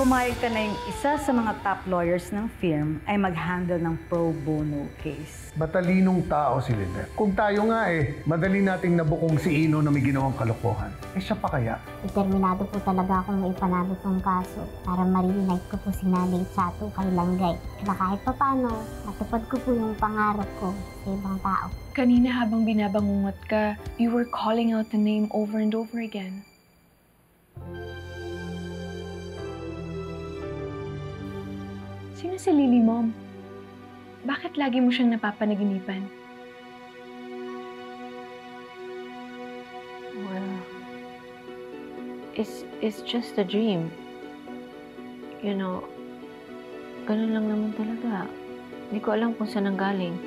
pumayag ka na yung isa sa mga top lawyers ng firm ay mag-handle ng pro bono case. Matalinong tao si Lynette. Kung tayo nga madali nating nabukong si Ino na may ginawang kalokohan. Siya pa kaya? Determinado po talaga akong maipanalo tong kaso para ma-reunite ko po si Nanay Chato kay Langgay. Kaya kahit papano, natupad ko po yung pangarap ko sa ibang tao. Kanina habang binabangungot ka, you were calling out the name over and over again. Sino si Lily, Mom? Bakit lagi mo siyang napapanaginipan? Well, it's just a dream. You know, ganun lang naman talaga. Hindi ko alam kung saan nanggaling.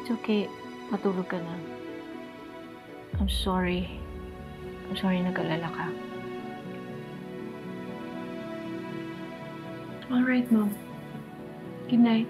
It's okay. Matulog ka na. I'm sorry. I'm sorry nag-alala ka. All right, Mom. Good night.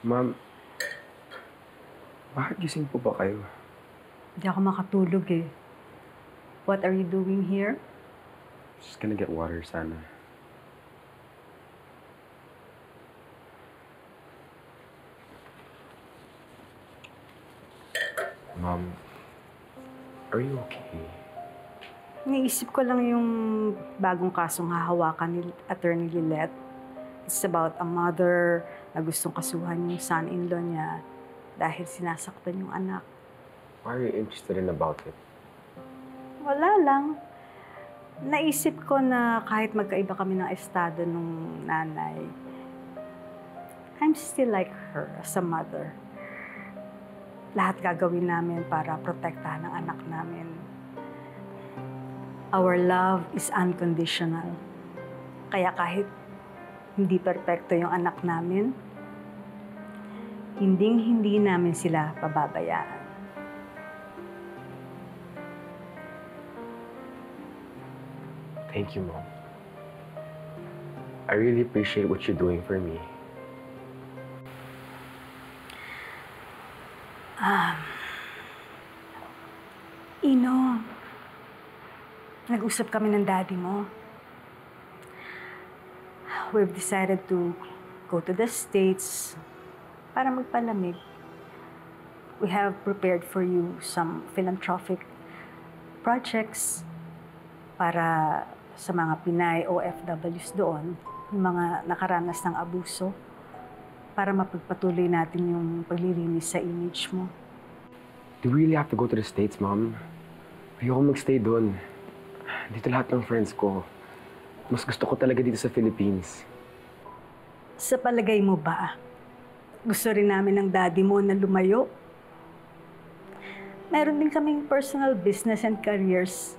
Ma'am, bakit gising po ba kayo? Hindi ako makatulog What are you doing here? Just gonna get water sana. Mom, are you okay? Naisip ko lang yung bagong kasong hahawakan ni Attorney Lynette. It's about a mother na gustong kasuhan yung son-in-law niya dahil sinasaktan yung anak. Why are you interested in about it? Wala lang. Naisip ko na kahit magkaiba kami ng estado nung nanay, I'm still like her as a mother. Lahat gagawin namin para protektahan ang anak namin. Our love is unconditional. Kaya kahit hindi perpekto yung anak namin, hindi namin sila pababayaan. Thank you, Mom. I really appreciate what you're doing for me. Ino, nag-usap kami ng daddy mo. We've decided to go to the States para magpalamig. We have prepared for you some philanthropic projects para sa mga Pinay OFWs doon, yung mga nakaranas ng abuso, para mapagpatuloy natin yung paglilinis sa image mo. Do we really have to go to the States, Mom? Ayoko magstay doon. Dito lahat ng friends ko. Mas gusto ko talaga dito sa Philippines. Sa palagay mo ba, gusto rin namin ng daddy mo na lumayo? Meron din kaming personal business and careers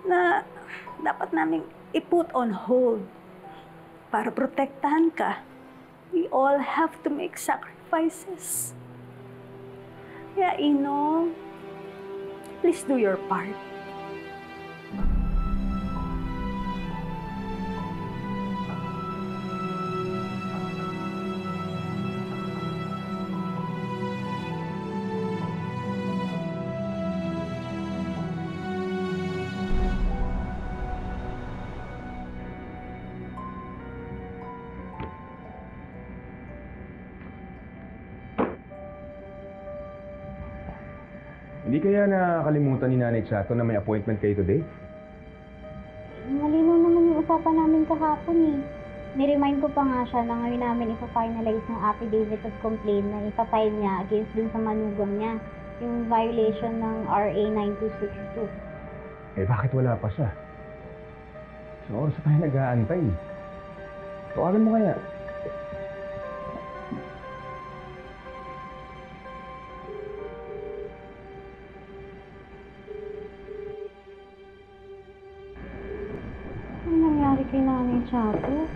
na dapat naming i-put on hold para protektahan ka. We all have to make sacrifices. Kaya, Ino, please do your part. Hindi kaya nakakalimutan ni Nanay Chato na may appointment kayo today? Malinaw naman yung usapan namin kahapon Niremind ko pa nga siya na ngayon namin ipa-finalize ng affidavit of complaint na ipafile niya against dun sa manugang niya. Yung violation ng RA 9262. Eh, bakit wala pa siya? Sa oras tayo nag-aantay. Tawagan mo kaya. Ano nangyari kay Nanay Chato?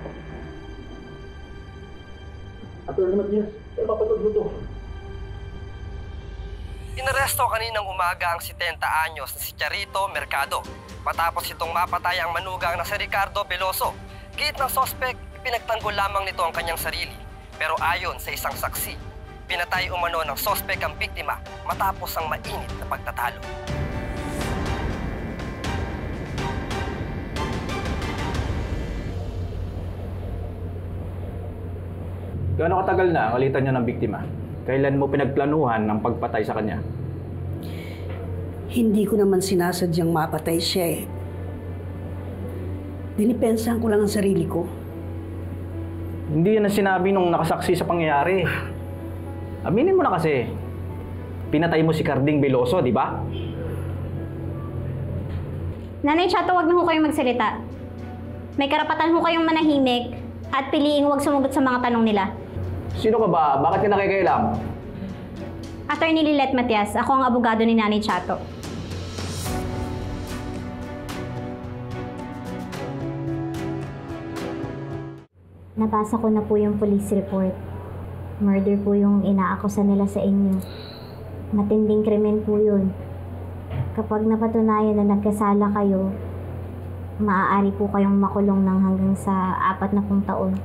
Inaresto kaninang umaga ang 70 anyos na si Charito Mercado matapos itong mapatay ang manugang na si Ricardo Veloso. Git ng sospek, pinagtanggol lamang nito ang kanyang sarili. Pero ayon sa isang saksi, pinatay umano ng sospek ang biktima matapos ang mainit na pagtatalo. Gaano katagal na ang alitan niya ng biktima? Kailan mo pinagplanuhan ang pagpatay sa kanya? Hindi ko naman sinasadyang mapatay siya eh. Dinipensahan ko lang ang sarili ko. Hindi yan ang sinabi nung nakasaksi sa pangyayari. Aminin mo na kasi, pinatay mo si Carding Veloso, di ba? Nanay Chato, wag na ho kayong magsalita. May karapatan ho kayong manahimik at piliing huwag sumagot sa mga tanong nila. Sino ka ba? Bakit ka nakikailam? Attorney Lilet Matias, ako ang abogado ni Nanay Chato. Nabasa ko na po yung police report. Murder po yung inaakusa nila sa inyo. Matinding krimen po yun. Kapag napatunayan na nagkasala kayo, maaari po kayong makulong ng hanggang sa 40 taon.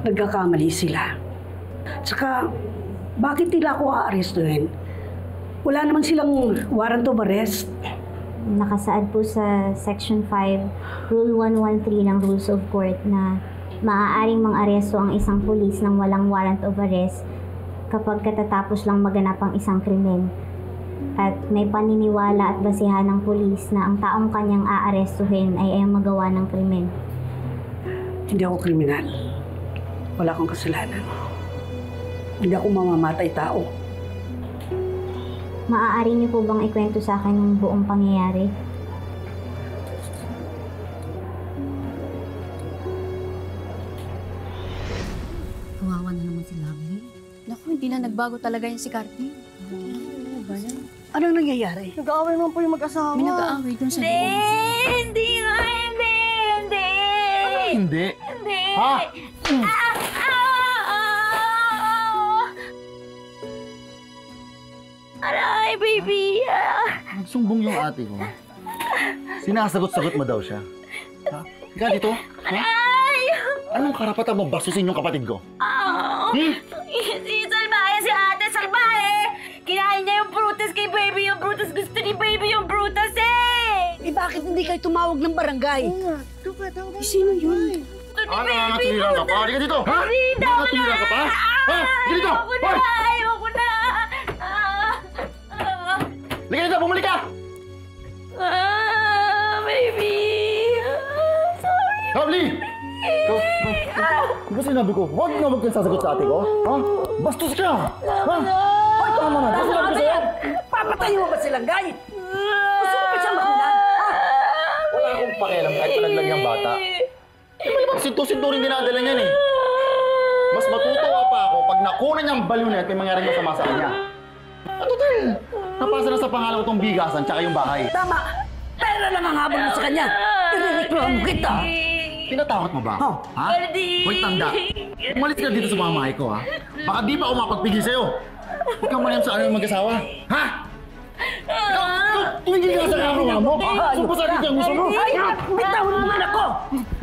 Nagkakamali sila. Tsaka, bakit nila ako aarestuhin? Wala naman silang warrant of arrest. Nakasaad po sa Section 5, Rule 113 ng Rules of Court na maaaring mang-aresto ang isang pulis ng walang warrant of arrest kapag katatapos lang maganap ang isang krimen. At may paniniwala at basihan ng pulis na ang taong kanyang aarestuhin ay magawa ng krimen. Hindi ako kriminal. Wala akong kasalanan. Hindi ako mamamatay tao. Maaari niyo po bang ikwento sa akin yung buong pangyayari? Kawawa na naman si Lovely. Naku, hindi na nagbago talaga yung si Carty. Anong nangyayari? Nag-aaway naman po yung mag-asawa. May nag-aaway dun sa loob. Hindi nga, hindi! Hindi. Hindi! Ha? Aray, baby! Nagsumbong yung ate ko. Sinasagot-sagot mo daw siya. Ha? Ika dito? Ha? Ay! Anong karapatan mo basusin yung kapatid ko? Si Salbahe, si ate Salbahe! Kinain niya yung Brutus kay baby yung Brutus. Gusto ni baby yung Brutus eh! Eh bakit hindi kayo tumawag ng barangay? Sino yun? Nangangatulira ka pa? Halika dito! Ha? Nangangatulira ka pa? Ha? Halika dito! Hoy! Ayoko na! Halika dito! Bumalik ka! Baby! Sorry! Lovely! Diba sinabi ko, huwag na huwag kang sasagot sa ate ko? Ha? Bastos ka! Ha? Ay, tama na! Diba sinabi ko sa'yo? Papatayin mo ba silang gay? Gusto mo ba siyang makunan? Wala akong pakialam kahit palaglag niyang bata. May ibang sinto-sinto rin dinadala niyan eh. Mas matutuwa pa ako pag nakunan niyang baliw na at may mangyaring masama sa kanya. At total, napasa na sa pangalan ko tong bigasan tsaka yung bahay. Tama! Pera lang ang habol mo sa kanya! Irereklamo kita! Pinatakot mo ba ako? Ha? Hoy, tanda. Umalis ka dito sa mamahay ko, ha? Baka di pa ako mapagpigil sa'yo. Huwag kang manayam sa ano yung mag-asawa. Ha? Ikaw, tumigil ka sa kakawa mo. Supo sa akin ang gusto mo. Ay! Bitawan mo ang anak ko!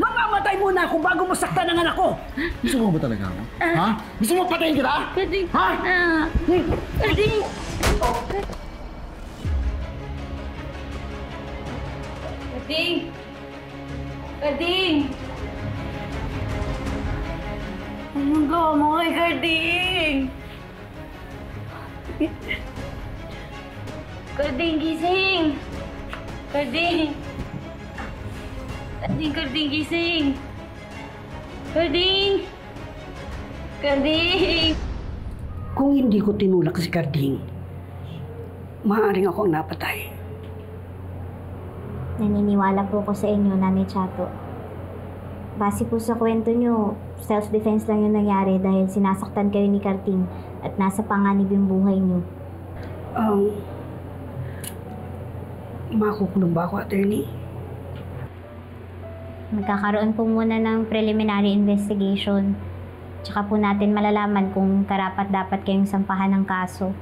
Mamamatay muna ako bago mo saktan ang anak ko! Gusto mo ba talaga ako? Ha? Gusto mo patayin kita? Ha? Kading! Kading! Kading! Anong gawa mo kay Kading? Kading, gising! Kading! Kading, gising! Carding! Carding! Kung hindi ko tinulak si Carding, maaaring ako ang napatay. Naniniwala po ko sa inyo, Nanay Chato. Base po sa kwento nyo, self-defense lang yung nangyari dahil sinasaktan kayo ni Carding at nasa panganib yung buhay nyo. Makukulong ba ako, attorney? Magkakaroon po muna ng preliminary investigation. Tsaka po natin malalaman kung karapat-dapat kayong sampahan ng kaso.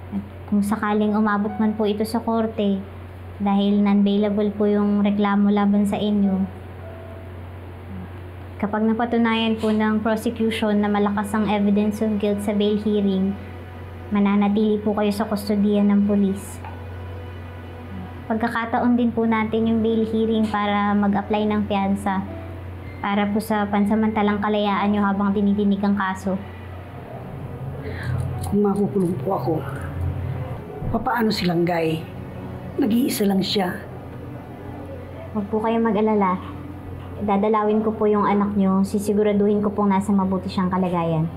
At kung sakaling umabot man po ito sa korte, dahil non-bailable po yung reklamo laban sa inyo, kapag napatunayan po ng prosecution na malakas ang evidence of guilt sa bail hearing, mananatili po kayo sa kustodiya ng pulis. Pagkakataon din po natin yung bail hearing para mag-apply ng piyansa para po sa pansamantalang kalayaan nyo habang dinidinig ang kaso. Kung makukulong po ako, papaano silang Guy? Nag-iisa lang siya. Huwag po kayong mag-alala. Dadalawin ko po yung anak nyo, sisiguraduhin ko pong nasa mabuti siyang kalagayan.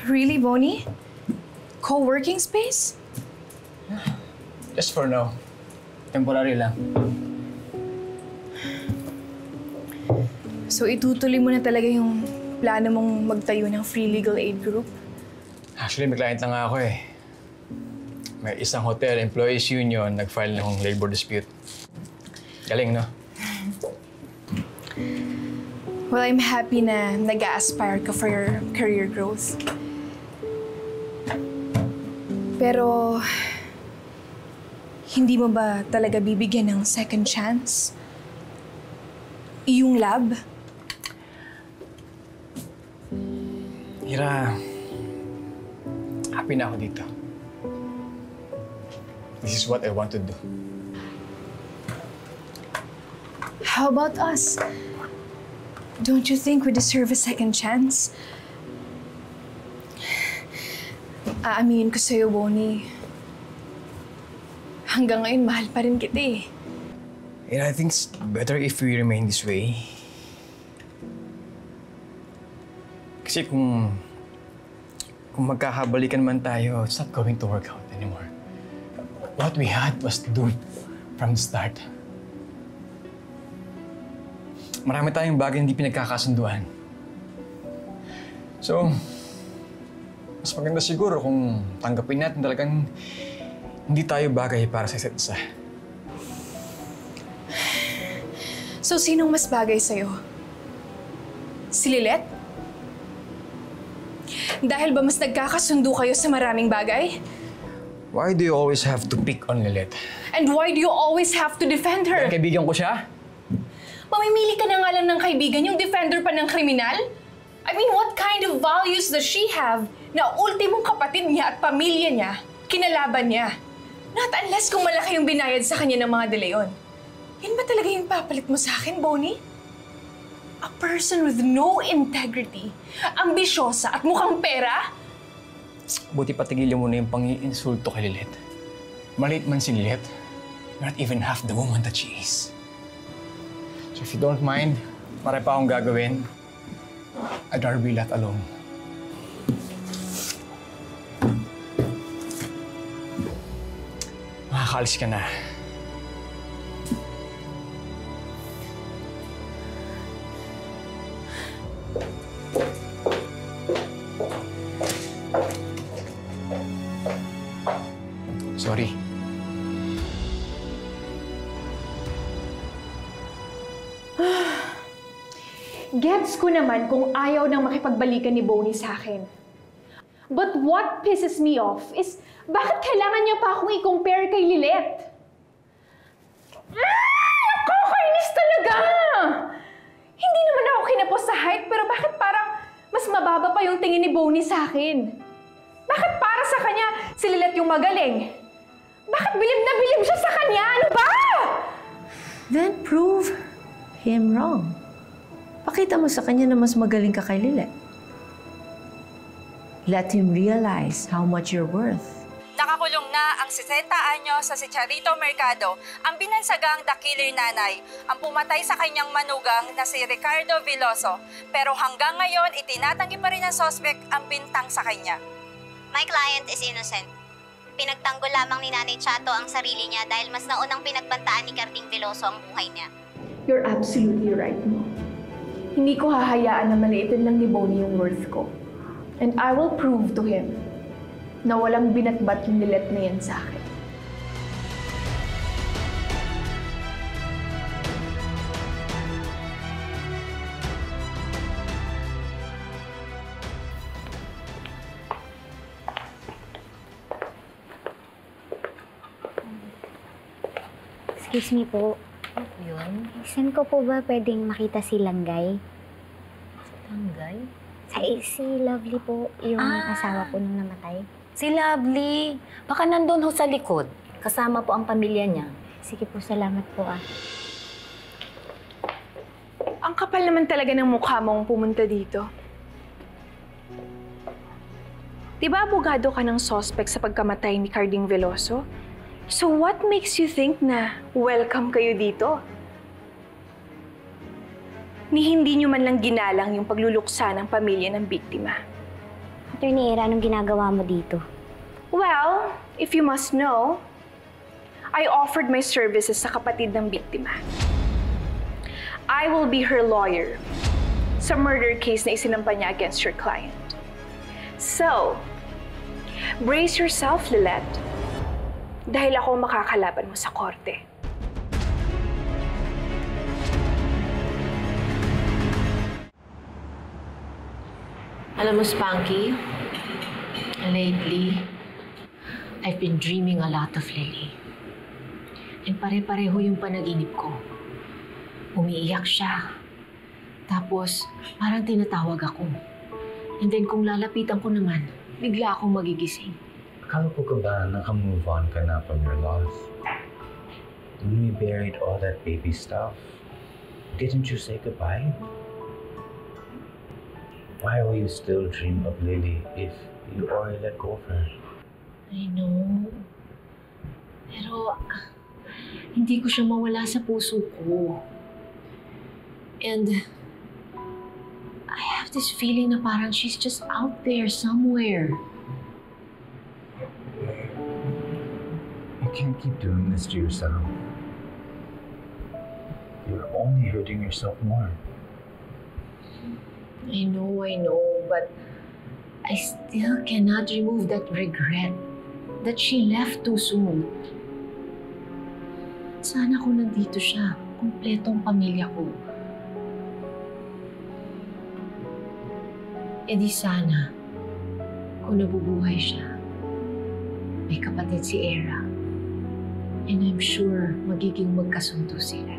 Really, Bonnie? Co-working space? Just for now. Temporary lang. So itutuloy mo na talaga yung plano mong magtayo ng free legal aid group? Actually, may client lang ako eh. May isang hotel employees union nag-file ng labor dispute. Galing, no? Well, I'm happy na nag-a-aspire ka for your career growth. Pero, hindi mo ba talaga bibigyan ng second chance? Iyong lab? Ira, happy na ako dito. This is what I want to do. How about us? Don't you think we deserve a second chance? Aaminin ko sa'yo, Bonnie. Hanggang ngayon, mahal pa rin kita eh. And I think it's better if we remain this way. Kasi kung magkakabalikan man tayo, it's not going to work out anymore. What we had was doomed from the start. Marami tayong bagay hindi pinagkakasunduan. So, mas maganda siguro kung tanggapin natin talagang hindi tayo bagay para sa isa't isa. So, sinong mas bagay sa'yo? Si Lilet? Dahil ba mas nagkakasundo kayo sa maraming bagay? Why do you always have to pick on Lilet? And why do you always have to defend her? Dahil kaibigan ko siya? Mamimili ka na nga lang ng kaibigan, yung defender pa ng kriminal? I mean, what kind of values does she have na ultimong kapatid niya at pamilya niya, kinalaban niya? Not unless kung malaki yung binayad sa kanya ng mga De Leon. Yan ba talaga yung papalit mo sa akin, Bonnie? A person with no integrity, ambisyosa at mukhang pera? Buti patigilin mo na yung pang-iinsulto kay Lilet. Maliit man si Lilet, not even half the woman that she is. So if you don't mind, marami pa akong gagawin. I'd rather be left alone. Makakalis ka na. Sorry. Gets ko naman kung ayaw nang makipagbalikan ni Bonnie sa akin. But what pisses me off is, bakit kailangan niya pa akong i-compare kay Lilet? Nakakainis talaga! Hindi naman ako kinapos sa height, pero bakit parang mas mababa pa yung tingin ni Bonnie sa akin? Bakit para sa sa kanya si Lilet yung magaling. Bakit bilib na bilib siya sa kanya? Ano ba? Then prove him wrong. Pakita mo sa kanya na mas magaling ka kay Lilet. Let him realize how much you're worth. Nakakulong na ang 60 anyos sa si Charito Mercado, ang binansagang The Killer Nanay, ang pumatay sa kanyang manugang na si Ricardo Veloso. Pero hanggang ngayon, itinatanggi pa rin ng suspect ang bintang sa kanya. My client is innocent. Pinagtanggol lamang ni Nanay Chato ang sarili niya dahil mas naunang pinagbantaan ni Carding Veloso ang buhay niya. You're absolutely right, Mo. Hindi ko hahayaan na maliitin lang ni Bonnie yung worth ko. And I will prove to him na walang binatbat yung Lilet na yan sa akin. Excuse me po. Ano yun? Saan ko po ba pwedeng makita si Langgay? Langgay? Si Lovely po, yung asawa po nung namatay. Si Lovely. Baka nandun ho sa likod. Kasama po ang pamilya niya. Sige po, salamat po Ang kapal naman talaga ng mukha mong pumunta dito. Diba abogado ka ng suspect sa pagkamatay ni Carding Veloso? So what makes you think na welcome kayo dito? Ni hindi nyo man lang ginalang yung pagluluksa ng pamilya ng biktima. Attorney Era, anong ginagawa mo dito? Well, if you must know, I offered my services sa kapatid ng biktima. I will be her lawyer sa murder case na isinampa niya against your client. So, brace yourself, Lilet, dahil ako makakalaban mo sa korte. Alam mo, Spanky, lately, I've been dreaming a lot of Lily. And pare-pareho yung panaginip ko. Umiiyak siya. Tapos, parang tinatawag ako. And then kung lalapitan ko naman, bigla akong magigising. Akala ko ka ba naka-move on ka na from your loss? When we buried all that baby stuff, didn't you say goodbye? Why will you still dream of Lily if you already let go of her? I know. Pero, hindi ko siya mawala sa puso ko. And, I have this feeling na parang she's just out there somewhere. You can't keep doing this to yourself. You're only hurting yourself more. I know, but I still cannot remove that regret that she left too soon. Sana kung nandito siya, kumpletong pamilya ko. E di sana, kung nabubuhay siya, may kapatid si Era. And I'm sure magiging magkasundo sila.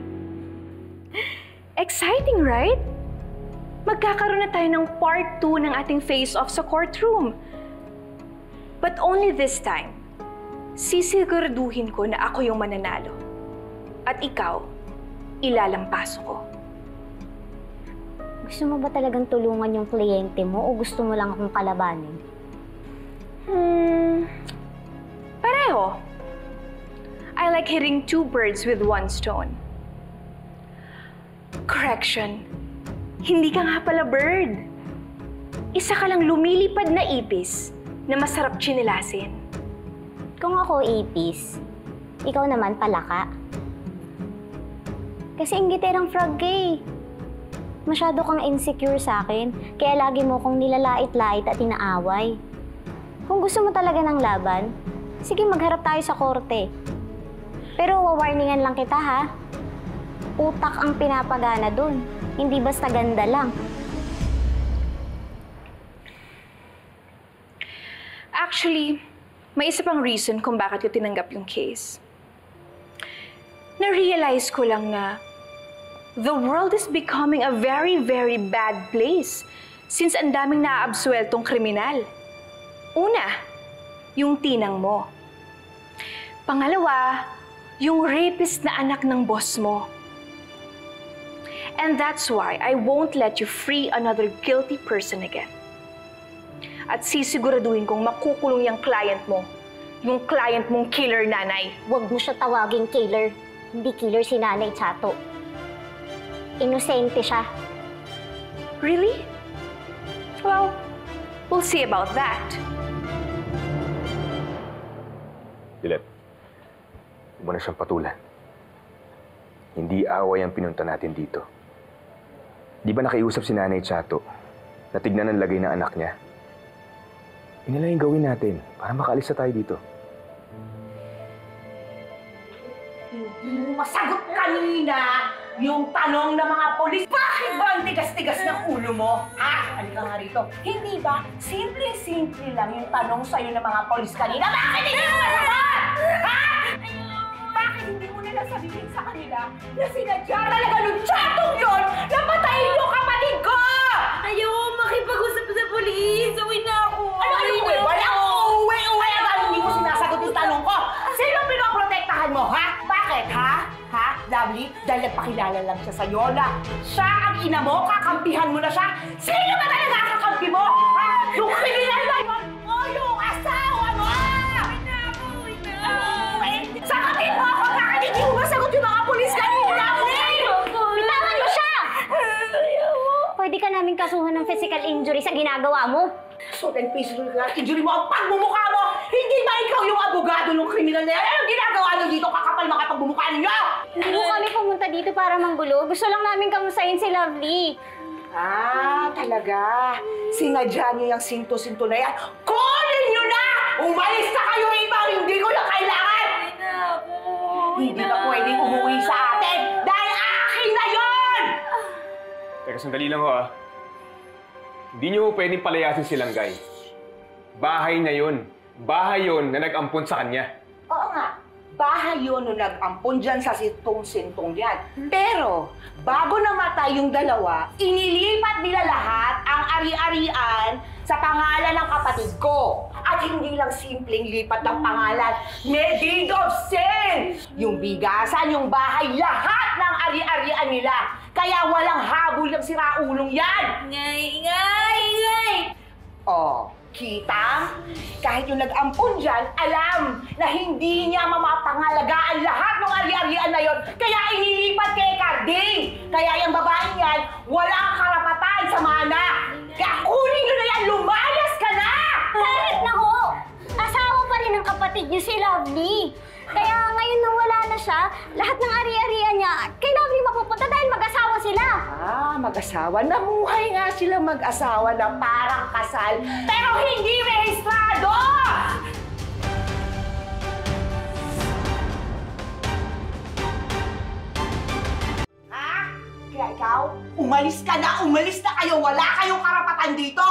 Exciting, right? Magkakaroon na tayo ng part 2 ng ating face-off sa courtroom. But only this time, sisiguraduhin ko na ako yung mananalo. At ikaw, ilalampaso ko. Gusto mo ba talagang tulungan yung kliyente mo o gusto mo lang akong kalabanin? Pareho. I like hitting 2 birds with 1 stone. Correction. Hindi ka nga pala bird. Isa ka lang lumilipad na ipis na masarap tsinilasin. Kung ako ipis, ikaw naman palaka. Kasi inggiterang frog ka eh. Masyado kang insecure sa akin, kaya lagi mo kong nilalait-lait at inaaway. Kung gusto mo talaga ng laban, sige magharap tayo sa korte. Pero wawarningan lang kita ha. Utak ang pinapagana dun. Hindi basta ganda lang. Actually, may isa pang reason kung bakit ko tinanggap yung case. Na-realize ko lang na the world is becoming a very, very bad place since ang daming naaabsueltong kriminal. Una, yung tinang mo. Pangalawa, yung rapist na anak ng boss mo. And that's why I won't let you free another guilty person again. At sisiguraduhin kong makukulong yung client mong killer nanay. Huwag mo siya tawaging killer. Hindi killer si Nanay Chato. Inosente siya. Really? Well, we'll see about that. Lilet, huwag mo na siyang patulan. Hindi away ang pinunta natin dito. Di ba nakiusap si Nanay Chato na tignan ang lagay ng anak niya? Yun na lang yung gawin natin para makaalis na tayo dito. Hindi mo masagot kanina yung tanong ng mga polis. Bakit ba ang tigas-tigas ng ulo mo? Ha? Halika nga rito. Hindi ba? Simple-simple lang yung tanong sa'yo ng mga polis kanina. Bakit hindi mo masagot? Ha? Bakit hindi mo nila sabihin sa kanila na sinadya talaga ng chatong yun na patayin yung kapatid ko? Ayaw makipag-usap sa polis. Uwi na ako. Ano uwi? Wala ko uwi. Agad hindi mo sinasagot yung tanong ko. Sino pinoprotektahan mo, ha? Bakit, ha? Ha? Lovely? Dahil nagpakilala lang siya sa'yo na siya ang ina mo, kakampihan mo na siya. Sino ba talaga kakampi mo? Ha? Yung kriminal na yun o yung asawa mo? Sagutin mo ako! Bakit hindi mo masagot yung mga pulis kanina? Bitawan mo siya! Pwede ka namin kasuhan ng physical injury sa ginagawa mo. So then, physical injury mo ang pagmumukha mo! Hindi ba ikaw yung abogado ng kriminal na yan? Anong ginagawa nyo dito? Kakapal mga pagbumukha ninyo! Hindi mo kami pumunta dito para manggulo. Gusto lang namin kamustahin si Lovely. Ah, talaga? Sinadya nyo yung sinto-sinto na yan? Kunin nyo na! Umalis na kayo rito! Hindi ko na kailangan! Hindi ka pwedeng umuwi sa atin dahil akin na yun! Teka, sandali lang ho ah. Hindi niyo pwedeng palayasin silang guy. Bahay na yun. Bahay yun na nag-ampon sa kanya. Oo nga, bahay yun nung nag-ampon dyan sa sintong-sintong yan. Pero, bago namatay yung dalawa, inilipat nila lahat ang ari-arian sa pangalan ng kapatid ko. At hindi lang simpleng lipat ng pangalan, may deed of sin! Yung bigasan, yung bahay, lahat ng ari-arian nila. Kaya walang habol ng siraulong yan! Ingay! Oh, kita? Kahit yung nag-ampun dyan, alam na hindi niya mamapangalagaan lahat ng ari-arian na yon. Kaya inilipat kay Carding. Kaya yung babaeng yan, walang karapatan sa mana. Kaya kunin nyo na yan, lumayas ka na! Kahit na ho! Asawa pa rin ng kapatid niyo si Lovely. Kaya ngayon nang wala na siya, lahat ng ari-arian niya kay Lovely mapupunta dahil mag-asawa sila. Ah, mag-asawa. Namuhay nga sila mag-asawa na parang kasal, pero hindi rehistrado! Ha? Kaya ikaw, umalis ka na! Umalis na kayo! Wala kayong karapatan dito!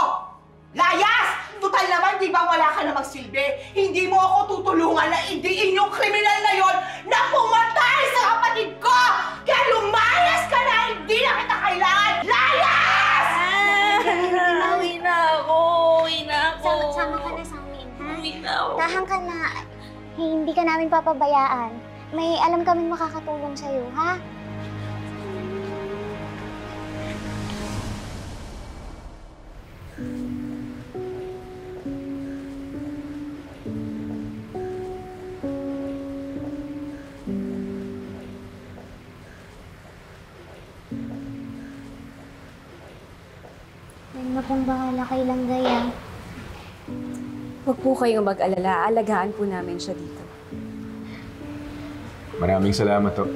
Layas! Tutal naman, di ba wala ka na magsilbi? Hindi mo ako tutulungan na idiin yung kriminal na yon na pumatay sa kapatid ko! Kaya lumayas ka na! Hindi na kita kailangan! Layas! Uwi na ako! Sama ka na sa amin, ha? Uwi na ako. Tahan ka na. Hindi ka namin papabayaan. May alam kaming makakatulong sa'yo, ha? Huwag na pong bahala kay Langgaya. Huwag po kayong mag-alala. Alagaan po namin siya dito. Maraming salamat ho.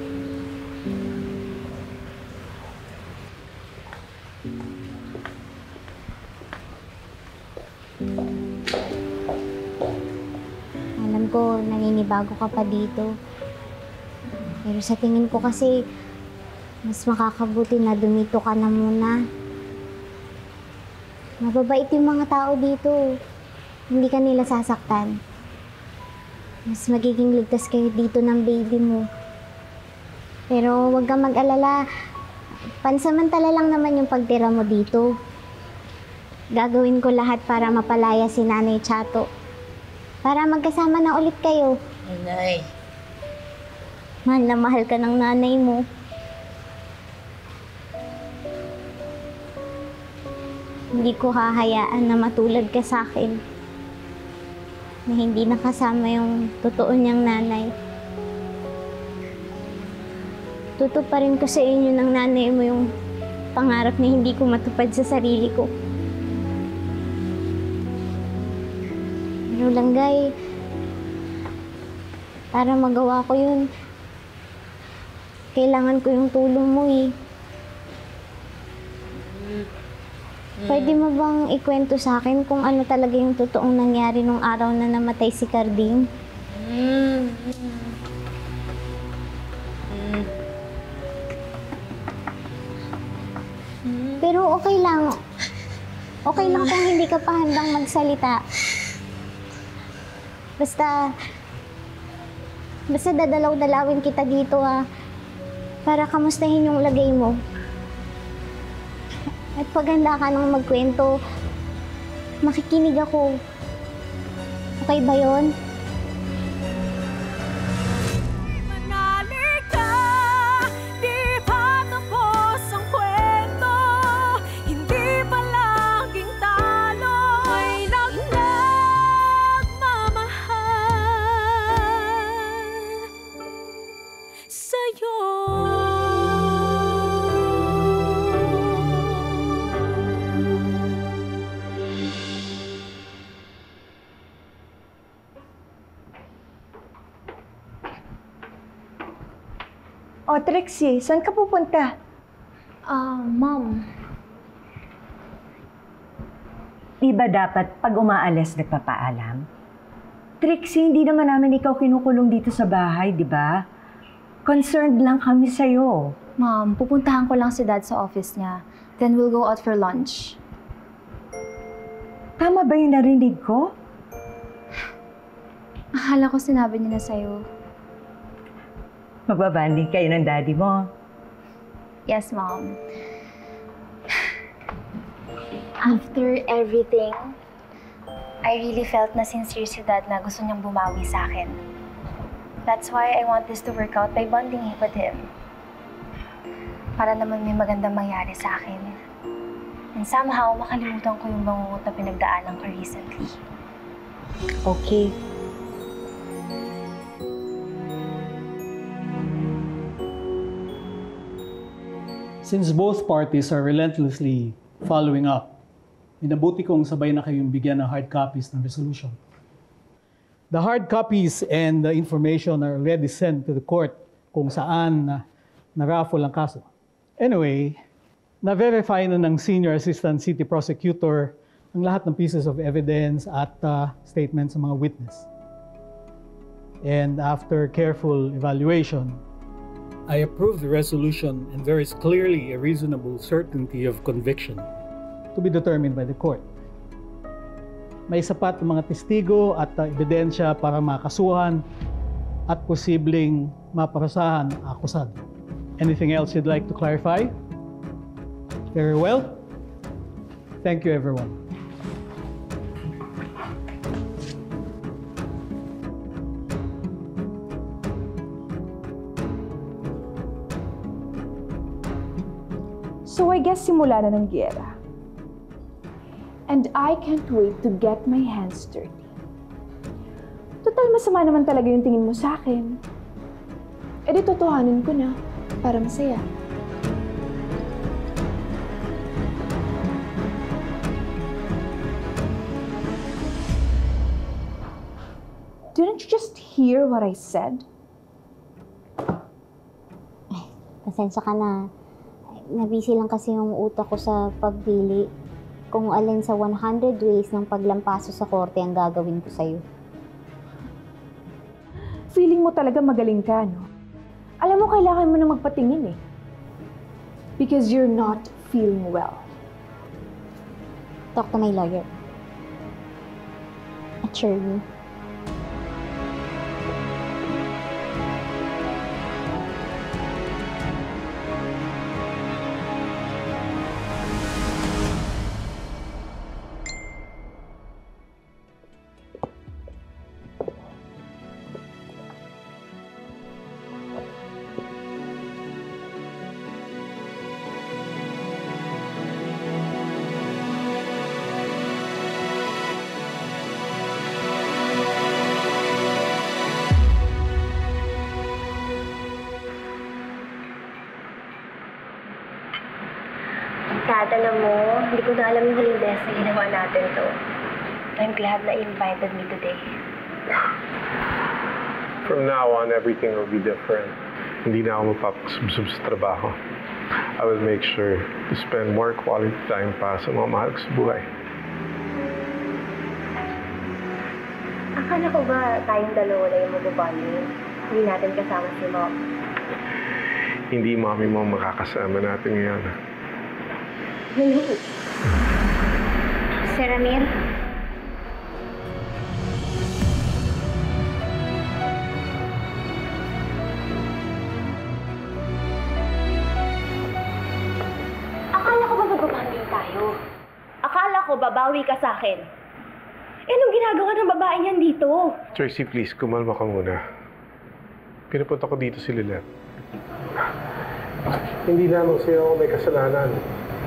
Alam ko, naninibago ka pa dito. Pero sa tingin ko kasi, mas makakabuti na dumito ka na muna. Mababait yung mga tao dito. Hindi ka nila sasaktan. Mas magiging ligtas kayo dito ng baby mo. Pero huwag kang mag-alala. Pansamantala lang naman yung pagtira mo dito. Gagawin ko lahat para mapalaya si Nanay Chato. Para magkasama na ulit kayo. Nay. Mahal na mahal ka ng nanay mo. Hindi ko hahayaan na matulad ka sa akin. Na hindi nakasama yung totoo niyang nanay. Tutuparin ko sa inyo ng nanay mo yung pangarap na hindi ko matupad sa sarili ko. Pero Langgay, para magawa ko yun, kailangan ko yung tulong mo eh. Pwede mo bang ikwento sa akin kung ano talaga yung totoong nangyari nung araw na namatay si Carding? Pero okay lang. Okay lang kung hindi ka pa handang magsalita. Basta dadalaw-dalawin kita dito para kamustahin yung lagay mo. At pag handa ka nang magkwento, makikinig ako. Okay ba yun? O, Trixie, saan ka pupunta? Mom. Di ba dapat pag umaalis nagpapaalam? Trixie, hindi naman namin ikaw kinukulong dito sa bahay, di ba? Concerned lang kami sa'yo. Mom, pupuntahan ko lang si Dad sa office niya. Then we'll go out for lunch. Tama ba yung narinig ko? Akala ko sinabi niya na sa'yo. Magbabanding kayo ng daddy mo. Yes, Mom. After everything, I really felt na sincere si Dad na gusto niyang bumawi sa akin. That's why I want this to work out by bonding with him. Para naman may magandang mangyari sa akin. And somehow, makalimutan ko yung bangungot na pinagdaanan ko recently. Okay. Since both parties are relentlessly following up, minabuti kong sabay na kayong bigyan ng hard copies ng resolution. The hard copies and the information are already sent to the court kung saan na-raffle ang kaso. Anyway, na-verify na ng Senior Assistant City Prosecutor ang lahat ng pieces of evidence at statements ng mga witness. And after careful evaluation, I approve the resolution and there is clearly a reasonable certainty of conviction to be determined by the court. May sapat na mga testigo at ebidensya para makasuhan at posibleng maparusahan ang akusado. Anything else you'd like to clarify? Very well. Thank you, everyone. So I guess simula na ng giyera. And I can't wait to get my hands dirty. Total, masama naman talaga yung tingin mo sa akin. E di totohanin ko na para masaya. Didn't you just hear what I said? Pasensya ka na. Nabisi lang kasi yung utak ko sa pagpili kung alin sa 100 ways ng paglampaso sa korte ang gagawin ko sa'yo. Feeling mo talaga magaling ka, no? Alam mo, kailangan mo na magpatingin eh. Because you're not feeling well. Talk to my lawyer. Attorney. Dad, alam mo, hindi ko na alam yung huling beses na ginawa natin to. I'm glad na invited me today. From now on, everything will be different. Hindi na ako mapapasubsob sa trabaho. I will make sure to spend more quality time para sa mga mahal ko sa buhay. Akala ko ba tayong dalawa na yung mag-bonding? Hindi natin kasama si Mom. Hindi mami mo makakasama natin ngayon. Hello. Sir Ramir? Akala ko ba mag-bonding tayo? Akala ko babawi ka sa akin. Eh, anong ginagawa ng babae niyan dito? Tracy, please, kumalma ka muna. Pinupunta ko dito si Lilet. Hindi lamang sa'yo ako may kasalanan.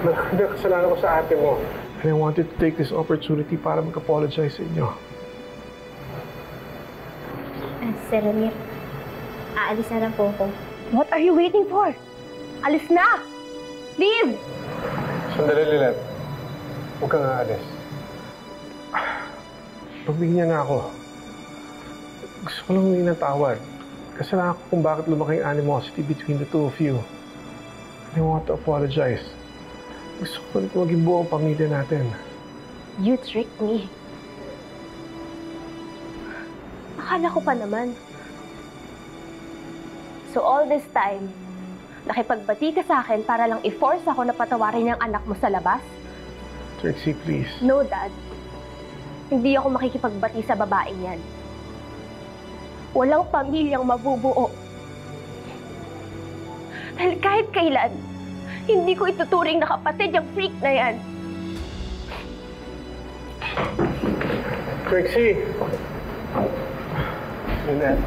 Malaki na kasalanan ko sa ate mo. And I wanted to take this opportunity para mag-apologize sa inyo. Sir Ramir, aalis na lang po ako. What are you waiting for? Alis na! Leave! Sandali, Lilet. Huwag kang aalis. Pagbigyan niya na ako. Gusto ko lang humingi ng tawad. Kasalanan ko kung bakit lumaki ang animosity between the two of you. And I want to apologize. Gusto ko rin maging buo ang pamilya natin. You tricked me. Akala ko pa naman. So all this time, nakipagbati ka sa akin para lang i-force ako na patawarin ang anak mo sa labas? Trixie, please. No, Dad. Hindi ako makikipagbati sa babaeng yan. Walang pamilyang mabubuo. Dahil kahit kailan, hindi ko ituturing na kapatid yung freak na yan. Trixie! Lilet.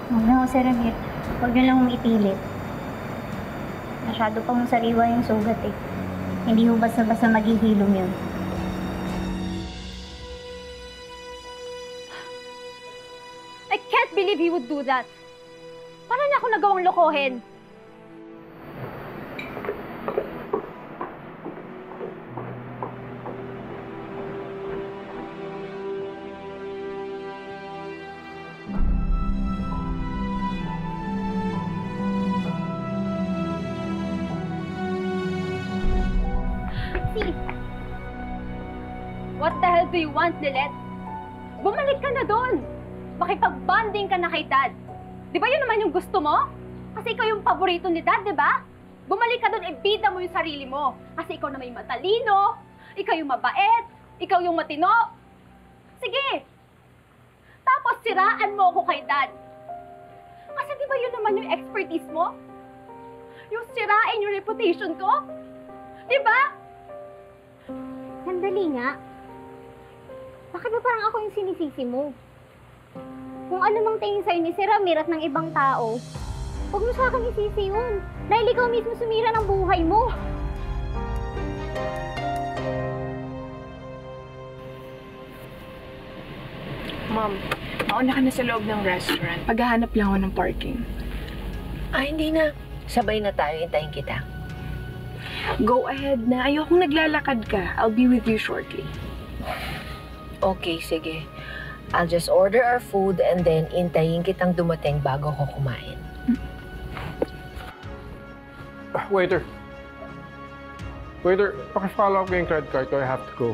Huwag na ako, Sir Ramir. Huwag niyo lang ipilit. Masyado pang sariwa yung sugat eh. Hindi ho basta-basta maghihilom yun. I can't believe he would do that. Paano niya ako nagawang lokohin? What the hell do you want, Lilet? Bumalik ka na doon! Makipag-bonding ka na kay Dad. Di ba yun naman yung gusto mo? Kasi ikaw yung paborito ni Dad, di ba? Bumalik ka doon, ibida mo yung sarili mo. Kasi ikaw na may matalino, ikaw yung mabait, ikaw yung matino. Sige! Tapos siraan mo ako kay Dad. Kasi di ba yun naman yung expertise mo? Yung sirain yung reputation ko? Di ba? Sandali nga. Bakit ba parang ako yung sinisisi mo? Kung ano mang tingin sa'yo ni Sir Ramir at ng ibang tao, huwag mo sa akin isisi yun. Dahil ikaw mismo sumira ng buhay mo. Mom, mauna ka na sa loob ng restaurant. Paghahanap lang ako ng parking. Hindi na. Sabay na tayo. Hintayin kita. Go ahead na. Ayokong naglalakad ka. I'll be with you shortly. Okay, sige. I'll just order our food and then intayin kitang dumating bago ko kumain. Waiter. Waiter, paki-follow up ko yung credit card ko. I have to go.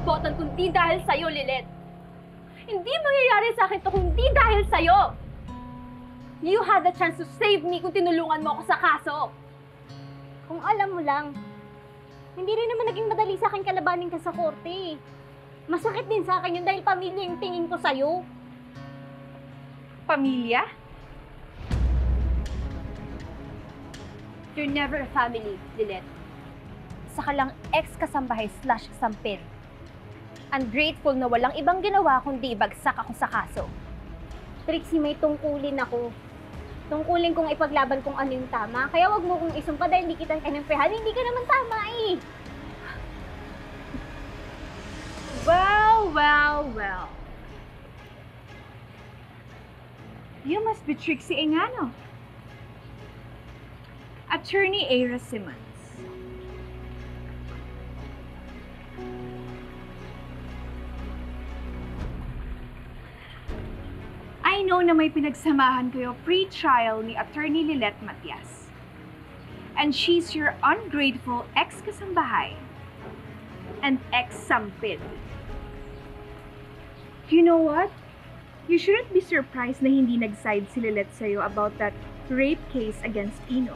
Button kundi dahil sa'yo, Lilet. Hindi mangyayari sa akin to kundi dahil sa'yo. You had the chance to save me kung tinulungan mo ako sa kaso. Kung alam mo lang, hindi rin naman naging madali sa akin kalabanin ka sa korte. Masakit din sa akin yun dahil pamilya yung tingin ko sa'yo. Pamilya? You're never a family, Lilet. Saka lang ex-kasambahay / kasampil. Ungrateful na walang ibang ginawa kundi ibagsak ako sa kaso. Trixie, may tungkulin ako. Tungkulin kong ipaglaban kung ano yung tama. Kaya wag mo kong isumpa dahil hindi kita kinampihan. Hindi ka naman tama eh. Well. You must be Trixie Engano. Attorney Aira Simmons. I know na may pinagsamahan kayo pre-trial ni Attorney Lilette Matias. And she's your ungrateful ex-kasambahay and ex-sampid. You know what? You shouldn't be surprised na hindi nag-side si Lilette sa'yo about that rape case against Ino.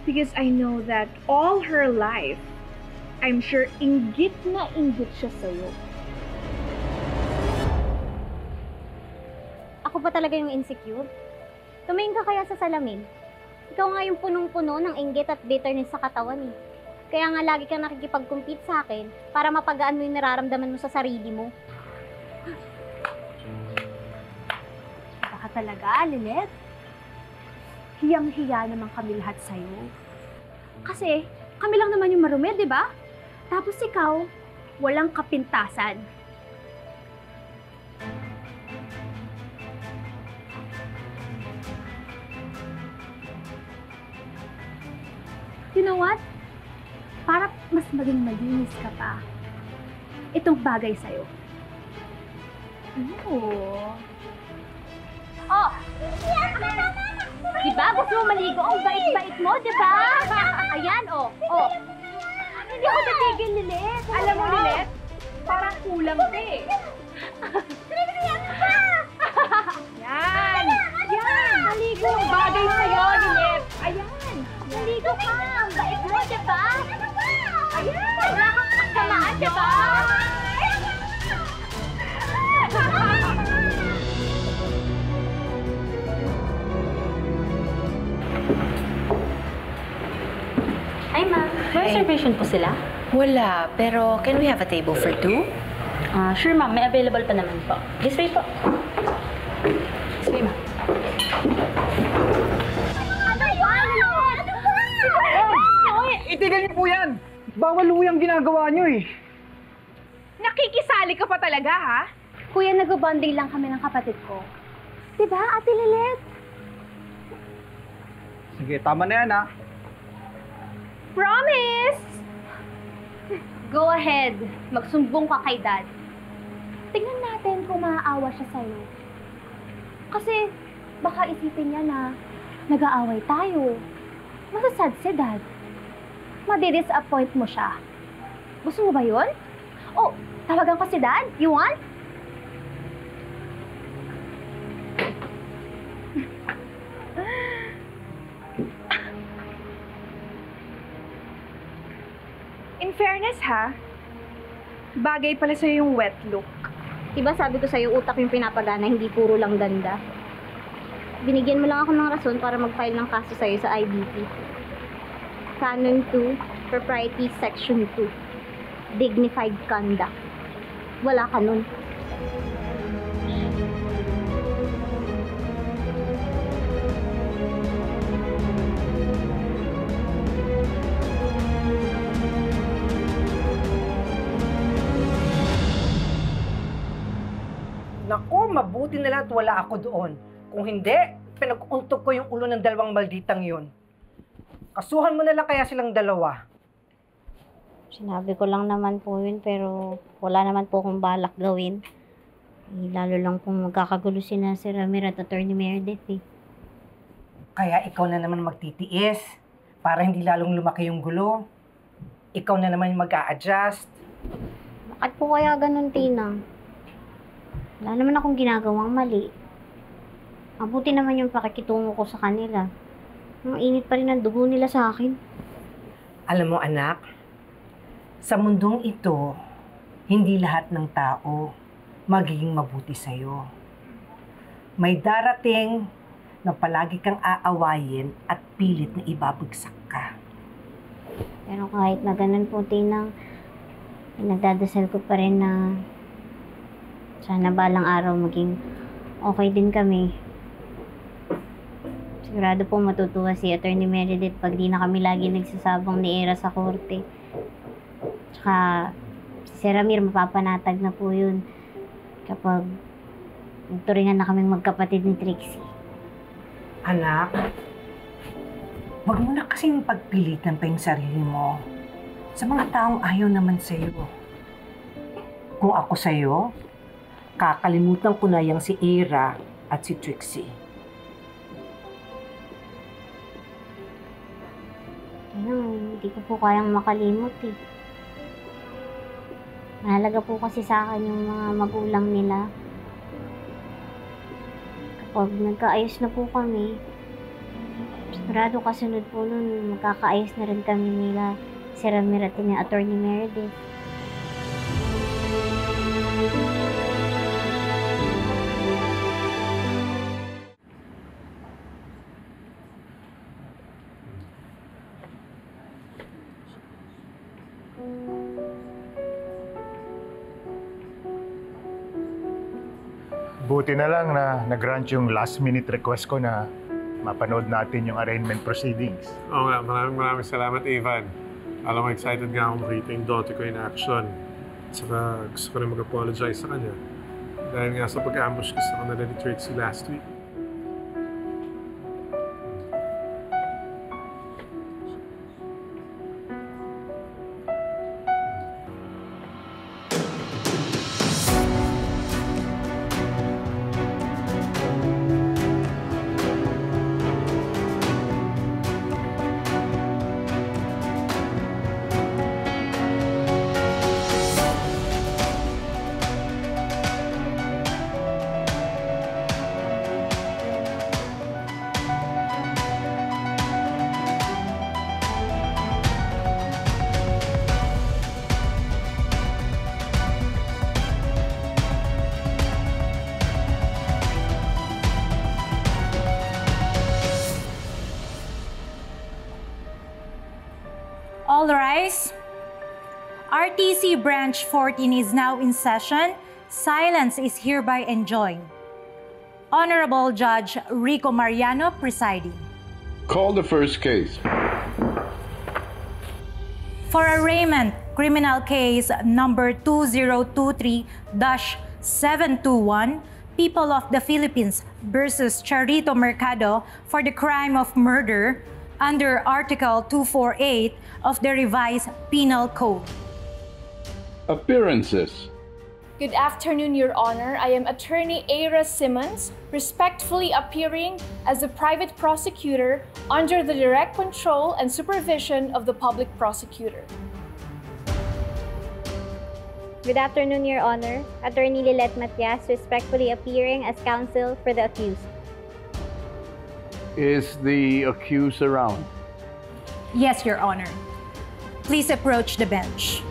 Because I know that all her life, I'm sure inggit na inggit siya sa'yo. Ako pa talaga yung insecure? Tumingin ka kaya sa salamin? Ikaw nga yung punong-puno ng inggit at bitterness sa katawan eh. Kaya nga lagi kang nakikipag-compete sa akin para mapagaan mo yung nararamdaman mo sa sarili mo. Baka talaga, Lilette. Hiyang-hiya naman kami lahat sa'yo. Kasi kami lang naman yung marumi, di ba? Tapos ikaw, walang kapintasan. You know what? Para mas maging malinis ka pa, itong bagay sa'yo. Oh! Diba? Gusto mo maligo? Ang bait-bait mo, diba? Ayan, oh. Hindi ako natigil, Lilette. Alam mo, Lilette, parang kulang ka eh. Yan! Maligo ang bagay sa'yo, Lilette. Ayan! Maligo ka! Ang bait mo, diba? Ayan! Wala kang kasamaan, diba? Hi, ma'am. May reservation po sila? Wala, pero can we have a table for two? Sure, ma'am. May available pa naman po. This way po. This way, ma'am. Itigil niyo po yan! Bawal ho yung ginagawa niyo eh. Nakikisali ka pa talaga, ha? Kuya, nag-bonding lang kami ng kapatid ko. Diba, Ate Lilette? Sige, tama na yan ha. Promise! Go ahead. Magsumbong ka kay Dad. Tingnan natin kung maaawa siya sa'yo. Kasi baka isipin niya na nag-aaway tayo. Masasad si Dad. Madi-disappoint mo siya. Gusto mo ba yun? Oh, tawagan ko si Dad. You want? In fairness, ha? Bagay pala sa'yo yung wet look. Diba sabi ko sa'yo, utak yung pinapagana, hindi puro lang ganda. Binigyan mo lang ako ng rason para mag-file ng kaso sa'yo sa IBP. Canon 2, Propriety Section 2. Dignified Conduct. Wala ka nun. Naku, mabuti na lang at wala ako doon. Kung hindi, pinag-untog ko yung ulo ng dalawang malditang yun. Kasuhan mo na lang kaya silang dalawa. Sinabi ko lang naman po yun, pero wala naman po akong balak gawin. Lalo lang kung magkakagulo sina si Ramir at Attorney Meredith eh. Kaya ikaw na naman magtitiis para hindi lalong lumaki yung gulo. Ikaw na naman yung mag-a-adjust. Bakit po kaya ganun, Tina? Wala naman akong ginagawang mali. Mabuti naman yung pakikitungo ko sa kanila. Ang init pa rin ang dugo nila sa akin. Alam mo anak, sa mundong ito, hindi lahat ng tao magiging mabuti sa'yo. May darating na palagi kang aawayin at pilit na ibabagsak ka. Pero kahit na ganun po, Tinang, Nagdadasal ko pa rin na sana balang araw maging okay din kami. Sigurado po matutuwa si Attorney Meredith pag di na kami lagi nagsasabong ni Ira sa korte. Tsaka si Ramir mapapanatag na po yun kapag nagturingan na kaming magkapatid ni Trixie. Anak, wag mo na kasing pagpilitan pa yung sarili mo sa mga taong ayaw naman sa'yo. Kung ako sa'yo, kakalimutan ko na yung si Ira at si Trixie. Hindi ko po kayang makalimot eh. Mahalaga po kasi sa akin yung mga magulang nila. Kapag nagkaayos na po kami, sigurado kasunod po nun, magkakaayos na rin kami nila si Ramir at ni Attorney Meredith. Buti na lang na nag-grant yung last-minute request ko na mapanood natin yung arraignment proceedings. Oo nga, maraming salamat, Ivan. Alam mo, excited nga akong makita yung daughter ko in action. Saka gusto ko rin mag-apologize sa kanya. Dahil nga sa pag-ambush ko sa kanila ni Trixie last week. All rise. RTC Branch 14 is now in session. Silence is hereby enjoined. Honorable Judge Rico Mariano presiding. Call the first case. For arraignment, criminal case number 2023-721, People of the Philippines versus Charito Mercado for the crime of murder under Article 248 of the Revised Penal Code. Appearances. Good afternoon, Your Honor. I am Attorney Ira Simmons, respectfully appearing as a private prosecutor under the direct control and supervision of the public prosecutor. Good afternoon, Your Honor. Attorney Lilette Matias, respectfully appearing as counsel for the accused. Is the accused around? Yes, Your Honor. Please approach the bench.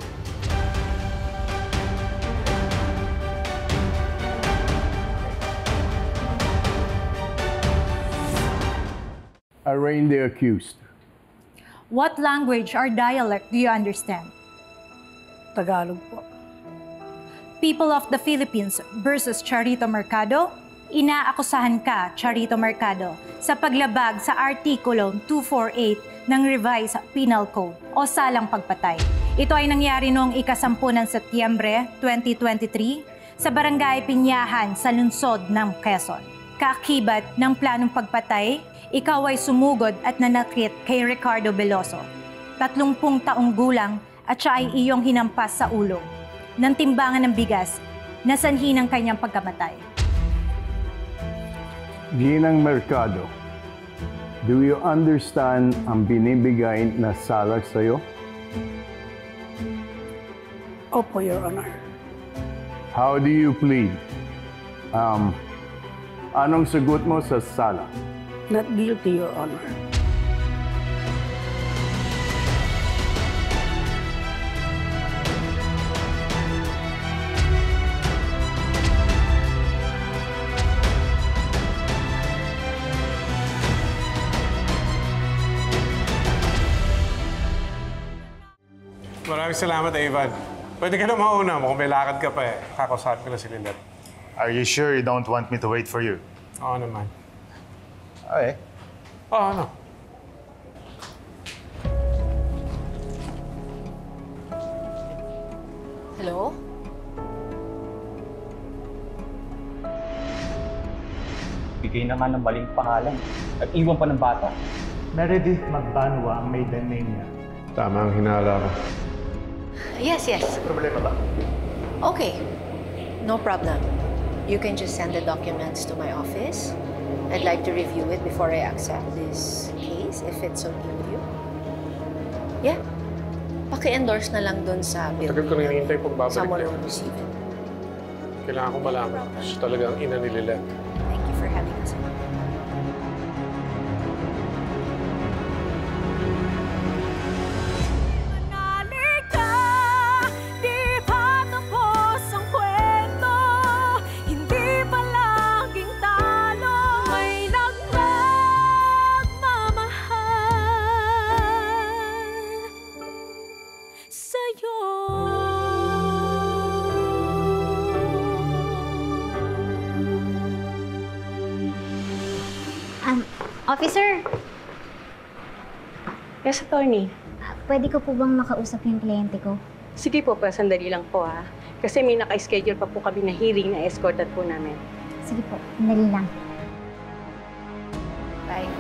Arraign the accused. What language or dialect do you understand? Tagalog po. People of the Philippines versus Charito Mercado, inaakusahan ka, Charito Mercado, sa paglabag sa Artikulo 248 ng Revised Penal Code o salang pagpatay. Ito ay nangyari noong ika-10 ng Setyembre 2023 sa Barangay Pinyahan sa lungsod ng Quezon. Kaakibat ng planong pagpatay, ikaw ay sumugod at nanakit kay Ricardo Veloso, 30 taong gulang, at siya ay iyong hinampas sa ulo ng timbangan ng bigas na sanhi ng kanyang pagkamatay. Ginang Mercado, do you understand ang binibigay na sala sa'yo? Opo, Your Honor. How do you plead? Anong sagot mo sa sala? Not guilty, Your Honor. Maraming salamat, Ivan. Pwede ka na mauna. Mukhang may lakad ka pa eh. Kakausapin ko na si Lilet. Are you sure you don't want me to wait for you? Oo naman. Okay. Oo, ano? Hello? Bigay na nga ng maling pangalan at iwan pa ng bata. Meredith Magbanwa ang maiden name niya. Tama ang hinala ko. Yes. Problema ba? Okay. No problem. You can just send the documents to my office. I'd like to review it before I accept this case, if it's okay with you. Yeah. Paki-endorse na lang dun sa bill. Tagal ko na hinihintay pag babalik Someone niya. will receive it. Kailangan ko malaman. Siya talaga ang ina ni Lilet. Thank you for having us. Officer, Yes, attorney. pwede ko po bang makausap yung kliyente ko? Sige po, pa sandali lang po ha. Kasi may naka-schedule pa po kami na hearing na escorted po namin. Sige po, sandali lang. Bye.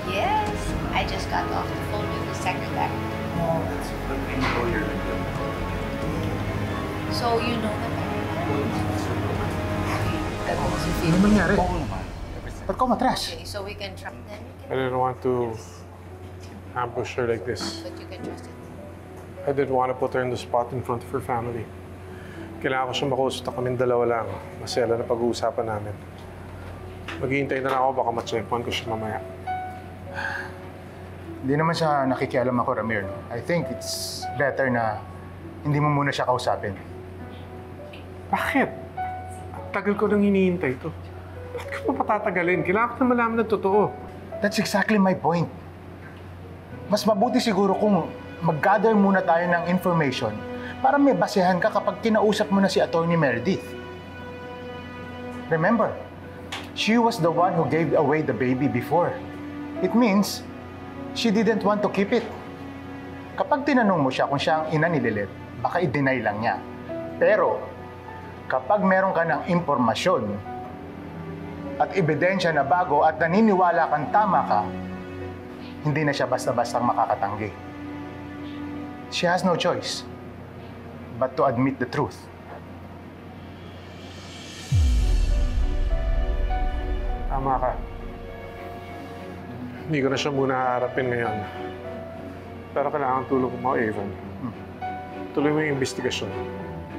Yes, I just got off the phone with the secretary. Oh, that's what I know you're doing. So you know the Ano nangyari? Ba't ka matras? Okay, so we can track them. I didn't want to ambush her like this. But you can trust it. I didn't want to put her in the spot in front of her family. Kailangan ko siya makausap kaming dalawa lang. Masela na pag-uusapan namin. Maghihintay na lang ako, baka ma-checkpoint ko siya mamaya. Hindi naman siya nakikialam ako, Ramir. I think it's better na hindi mo muna siya kausapin. Bakit? Ang tagal ko nang hinihintay ito. Bakit ko pa patatagalin? Kailangan ko na malaman na totoo. That's exactly my point. Mas mabuti siguro kung mag-gather muna tayo ng information para may basehan ka kapag kinausap mo na si Attorney Meredith. Remember, she was the one who gave away the baby before. It means she didn't want to keep it. Kapag tinanong mo siya kung siya ang ina ni Lilet, baka i-deny lang niya. Pero, kapag meron ka ng impormasyon at ebidensya na bago at naniniwala kang tama ka, hindi na siya basta-bastang makakatanggi. She has no choice but to admit the truth. Tama ka. Hindi ko na siya muna haharapin ngayon. Pero kailangan tulong ko mo, Avon. Tuloy mo yung investigasyon.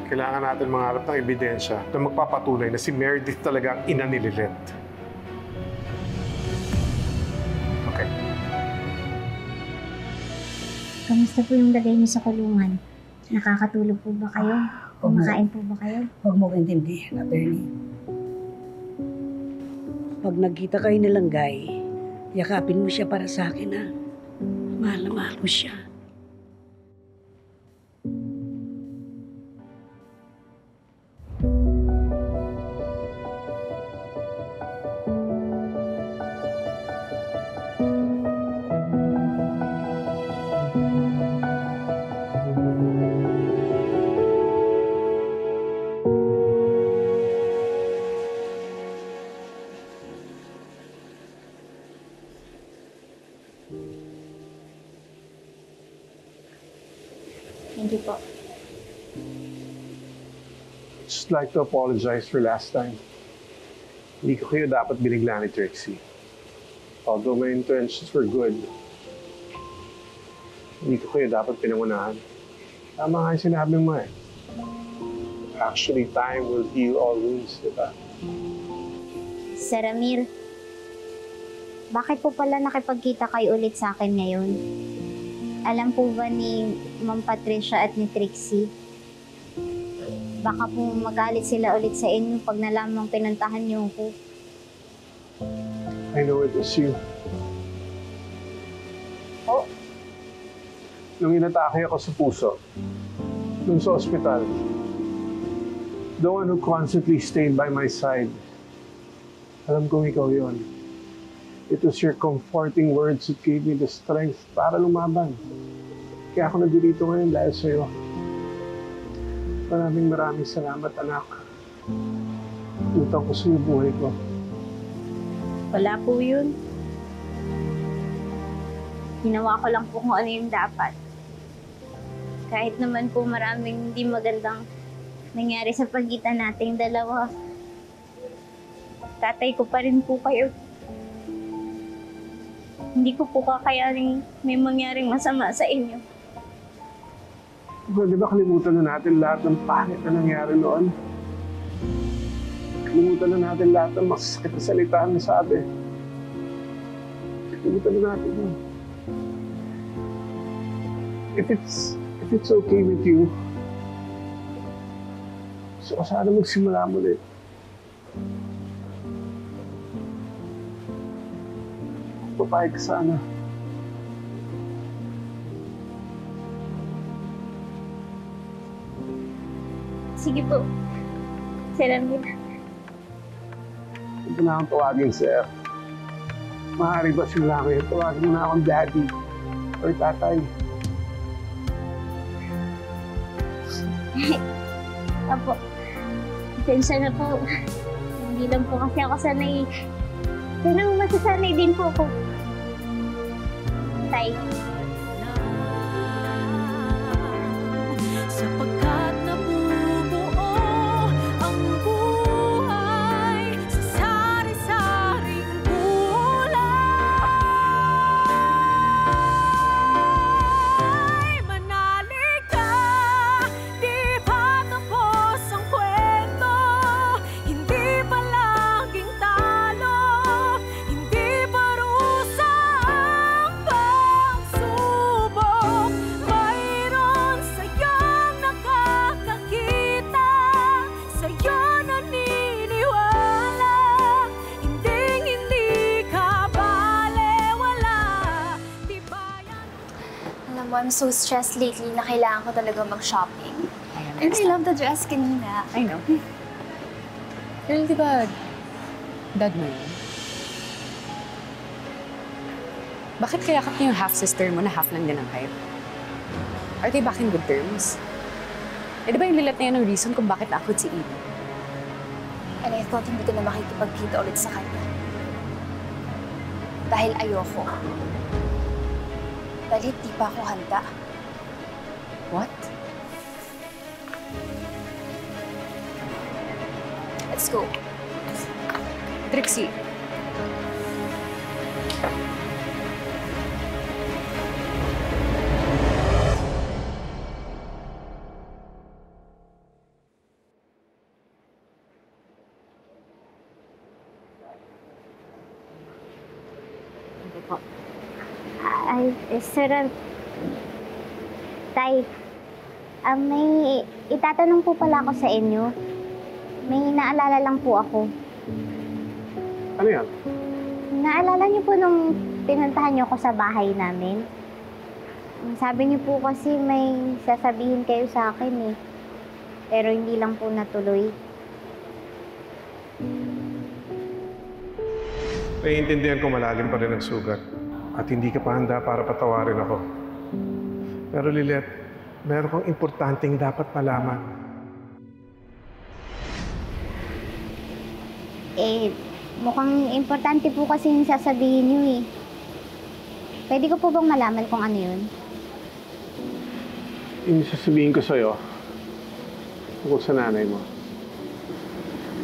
Kailangan natin mangarap ng ebidensya na magpapatunay na si Meredith talaga ang ina ni Lilet. Okay. Kamusta po yung lagay niyo sa kulungan? Nakakatulog po ba kayo? Kumakain po ba kayo? Huwag mo intindihin, attorney. Pag nagkita kayo nilang Guy, yakapin mo siya para sa akin, ha? Mahal na mahal ko siya. Hindi po. Just like to apologize for last time. Hindi ko kayo dapat binigla ni Trixie. Although my intentions were good, hindi ko kayo dapat pinangunahan. Tama nga yung sinabi mo eh. Actually, time will heal all wounds, di ba? Sir Ramir, bakit po pala nakipagkita kayo ulit sa akin ngayon? Alam po ba ni Ma'am Patricia at ni Trixie? Baka po magalit sila ulit sa inyo pag nalamang pinuntahan niyo ko. I know it was you. Oh? Nung inatake ako sa puso, nung sa ospital, the one who constantly stayed by my side, alam kong ikaw yon. It was your comforting words that gave me the strength para lumaban. Kaya ako nandito ngayon dahil sa'yo. Maraming salamat, anak. Utang ko sa iyo buhay ko. Wala po yun. Ginawa ko lang po kung ano yung dapat. Kahit naman po maraming hindi magandang nangyari sa pagitan nating dalawa. Tatay ko pa rin po kayo. Hindi ko po kakayaning may mangyaring masama sa inyo. Di ba kalimutan na natin lahat ng pangit na nangyari noon? Kalimutan na natin lahat ng masakit na salita na sabi. Kalimutan na natin yun. If it's okay with you, so sana magsimula mo ulit. Papayag ka sana. Sige po. Sir Ramil. Ito na akong tawagin, sir. Maaari ba simula ngayon? Tawagin mo na akong daddy or tatay. Apo. Pasensya na po. Hindi lang po kasi ako sanay. Pero masasanay din po ako. Tay. Sapagkat nabubuo ang buhay sa sari-saring kulay. Manalig ka, di pa tapos ang kwento. Hindi pa laging talo, hindi parusa ang pagsubok. Mayroon sa'yong nakakakita, sa'yo naniniwala. Hinding-hindi ka balewala. Alam mo, I'm so stressed lately na kailangan ko talaga mag-shopping. And I love the dress kanina. I know. Pero di ba, dad mo yun? Bakit kayakap niya yung half-sister mo na half lang din ang height? Are they back in good terms? Eh di ba yung lilat na yan ang reason kung bakit ako at si Ina? And I thought hindi ko na makikipagkita ulit sa kanya. Dahil ayoko. Dahil hindi pa ako handa. What? Let's go. Trixie. Ay, Sir Tay, may itatanong po pala ako sa inyo. May naalala lang po ako. Ano yan? Naalala niyo po nung pinuntahan niyo ako sa bahay namin? Sabi niyo po kasi may sasabihin kayo sa akin eh. Pero hindi lang po natuloy. Naiintindihan ko malalim pa rin ang sugat. At hindi ka pa handa para patawarin ako. Pero Lilet, meron kang importanteng dapat malaman. Mukhang importante po kasi yung sasabihin niyo eh. Pwede ko po bang malaman kung ano yun? Yung sasabihin ko sa'yo, tungkol sa nanay mo.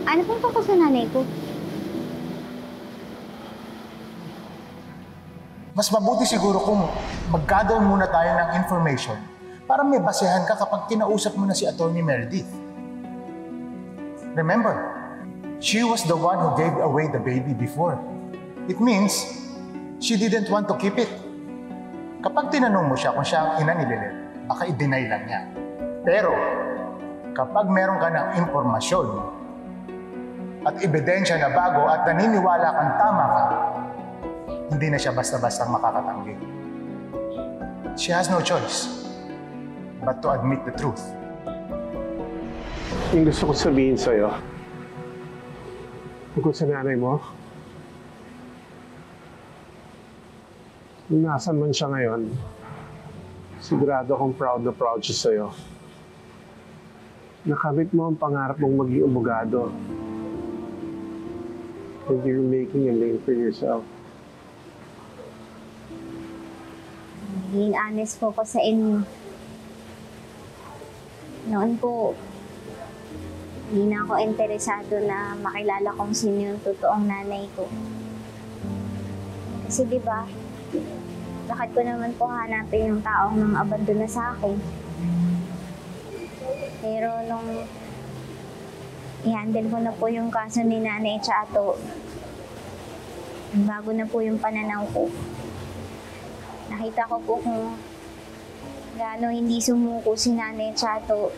Ano pong tungkol sa nanay ko? Mas mabuti siguro kung mag-gather muna tayo ng information para may basehan ka kapag kinausap mo na si Attorney Meredith. Remember, she was the one who gave away the baby before. It means she didn't want to keep it. Kapag tinanong mo siya kung siya ang ina ni Lilet, baka i-deny lang niya. Pero kapag meron ka ng impormasyon at ebidensya na bago at naniniwala kang tama ka, hindi na siya basta-basta makakatanggi. She has no choice but to admit the truth. Yung gusto ko sabihin sa'yo, tungkol sa nanay mo, kung nasan man siya ngayon, sigurado akong proud siya sa'yo. Nakamit mo ang pangarap mong maging abogado. And you're making a name for yourself. Being honest po ko sa inyo. Noon po, hindi na ako interesado na makilala kung sino yung totoong nanay ko. Kasi di ba, bakit ko naman po hanapin yung taong nang abandona sa akin? Pero nung i-handle ko na po yung kaso ni Nanay Chato, bago na po yung pananaw ko. Nakita ko po kung gaano hindi sumuko si Nanay Chato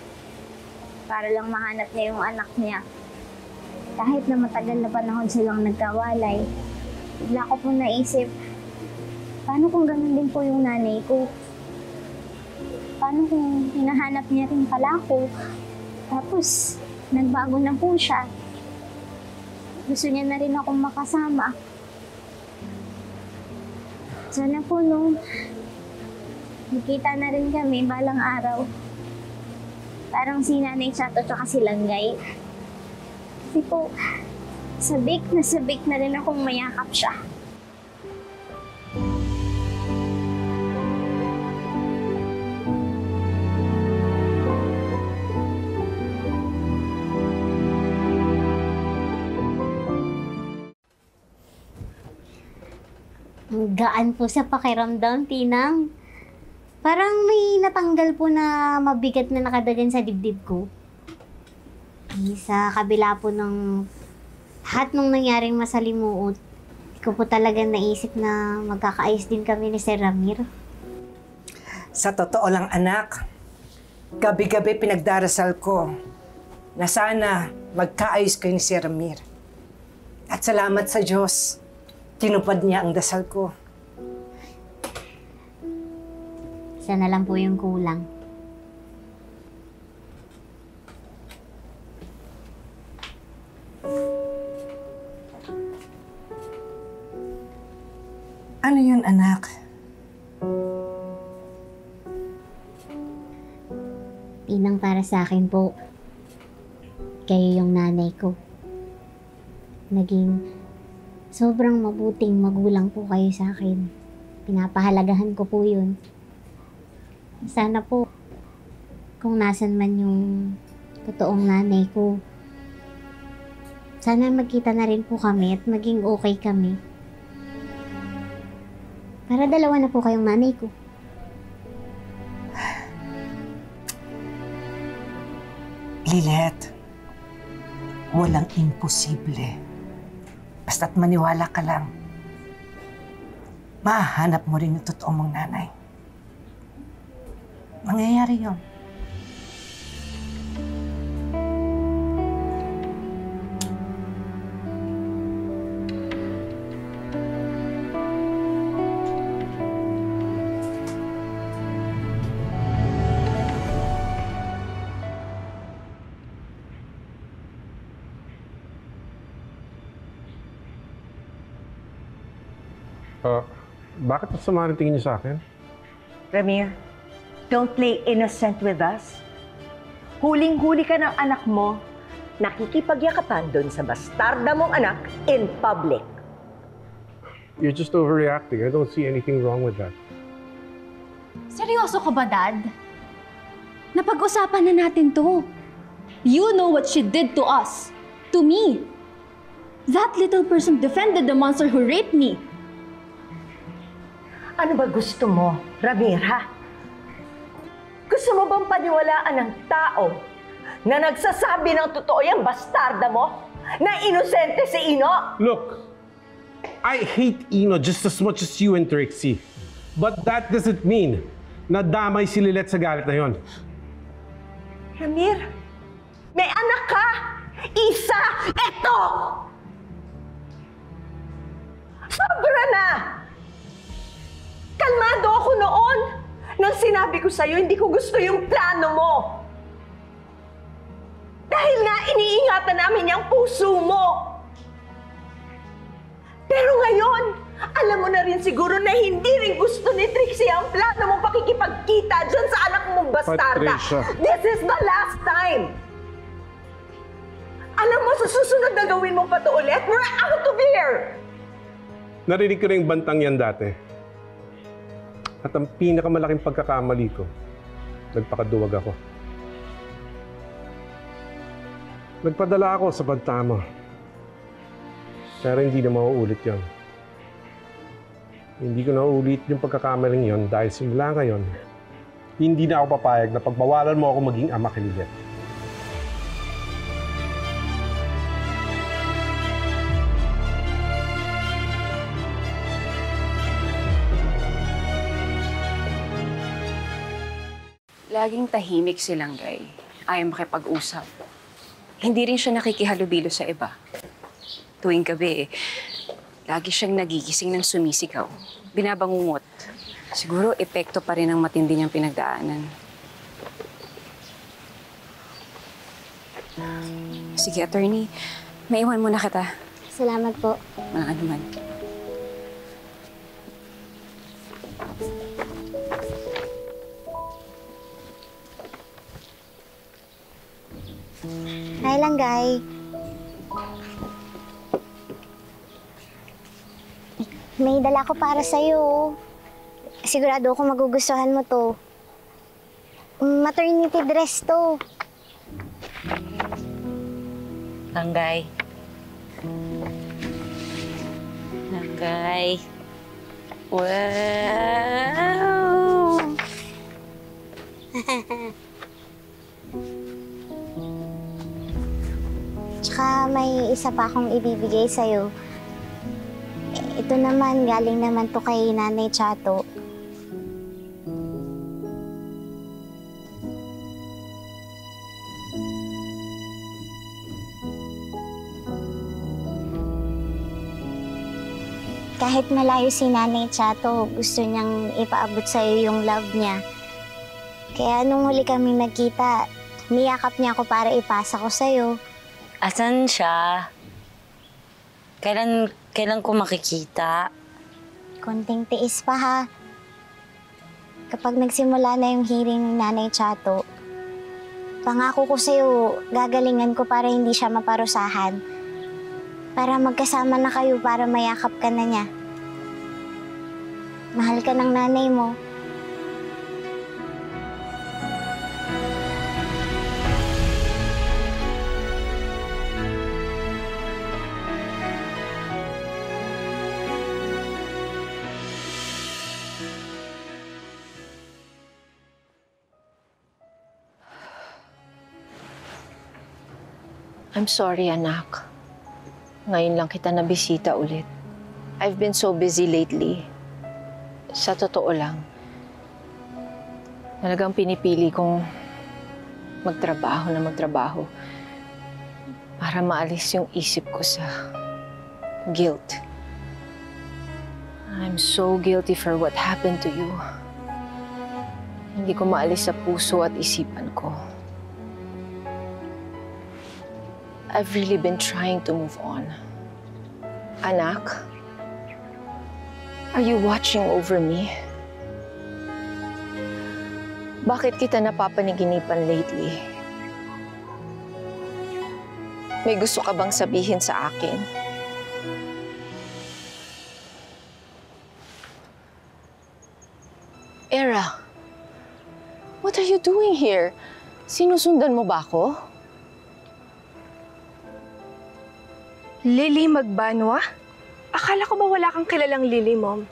para lang mahanap niya yung anak niya. Kahit na matagal na panahon silang nagkawalay, bigla ko po naisip, paano kung ganun din po yung nanay ko? Paano kung hinahanap niya rin pala ako? Tapos, nagbago na po siya. Gusto niya na rin akong makasama. Sana po nung nakita na rin kami balang araw, parang si Nanay Chato tsaka si Langgay. Kasi po, sabik na rin akong mayakap siya. Ang gaan po sa pakiramdam, Tinang. Parang may natanggal po na mabigat na nakadagan sa dibdib ko. Sa kabila po ng lahat ng nangyaring masalimuot, hindi ko po talaga naisip na magkakaayos din kami ni Sir Ramir. Sa totoo lang, anak, gabi-gabi pinagdarasal ko na sana magkaayos kayo ni Sir Ramir. At salamat sa Diyos, tinupad niya ang dasal ko. Sana lang po yung kulang. Ano yun, anak? Tinang, para sa akin po, kayo yung nanay ko. Naging sobrang mabuting magulang po kayo sa akin. Pinapahalagahan ko po yun. Sana po, kung nasan man yung totoong nanay ko, sana magkita na rin po kami at maging okay kami. Para dalawa na po kayong nanay ko. Lilet, walang imposible. Basta't maniwala ka lang, mahanap mo rin yung totoong mong nanay. Mangyayari yun. Bakit masama rin tingin niyo sa akin? Ramir, don't play innocent with us. Huling-huli ka ng anak mo, nakikipagyakapan doon sa bastarda mong anak in public. You're just overreacting. I don't see anything wrong with that. Seryoso ka ba, Dad? Napag-usapan na natin to. You know what she did to us. To me. That little person defended the monster who raped me. Ano ba gusto mo, Ramir, ha? Gusto mo bang paniwalaan ng tao na nagsasabi ng totoo yung bastarda mo? Na inosente si Ino? Look, I hate Ino just as much as you and Trixie. But that doesn't mean na damay si Lilet sa galit na yon. Ramir, may anak ka! Isa! Eto! Sobra na! sinabi ko sa'yo, hindi ko gusto yung plano mo. Dahil nga iniingatan namin yung puso mo. Pero ngayon, alam mo na rin siguro na hindi rin gusto ni Trixie ang plano mong pakikipagkita dyan sa anak mong bastarda. Patricia. This is the last time. Alam mo, sa susunod na gawin mo pa to ulit, we're out of here! Narinig ko rin yung bantang yan dati. At ang pinakamalaking pagkakamali ko, nagpakaduwag ako. Nagpadala ako sa banta mo. Pero hindi na mauulit yon. Hindi ko na uulit yung pagkakamaling yon dahil simula ngayon, hindi na ako papayag na pagbawalan mo ako maging ama kay Lilith. Laging tahimik si Langgay. Ayaw makipag-usap. Hindi rin siya nakikihalubilo sa iba. Tuwing gabi, lagi siyang nagigising ng sumisigaw. Binabangungot. Siguro epekto pa rin ang matindi niyang pinagdaanan. Sige, attorney. Maiwan muna kita. Salamat po. Walang anuman. Hi, Langgay. May dala ko para sa'yo. Sigurado ako magugustuhan mo to. Maternity dress to. Langgay. Langgay. Wow! Tsaka may isa pa akong ibibigay sa'yo. Ito naman, galing naman to kay Nanay Chato. Kahit malayo si Nanay Chato, gusto niyang ipaabot sa'yo yung love niya. Kaya nung huli kaming nagkita, niyakap niya ako para ipasa ko sa'yo. Asan siya? Kailan ko makikita? Konting tiis pa ha. Kapag nagsimula na yung hearing ni Nanay Chato, pangako ko sa'yo, gagalingan ko para hindi siya maparusahan. Para magkasama na kayo para mayakap ka na niya. Mahal ka ng nanay mo. I'm sorry, anak. Ngayon lang kita nabisita ulit. I've been so busy lately. Sa totoo lang, talagang pinipili kong magtrabaho para maalis yung isip ko sa guilt. I'm so guilty for what happened to you. Hindi ko maalis sa puso at isipan ko. I've really been trying to move on. Anak, are you watching over me? Bakit kita napapaniginipan lately? May gusto ka bang sabihin sa akin? Era, what are you doing here? Sinusundan mo ba ako? Lily Magbanwa? Akala ko ba wala kang kilalang Lily, Mom?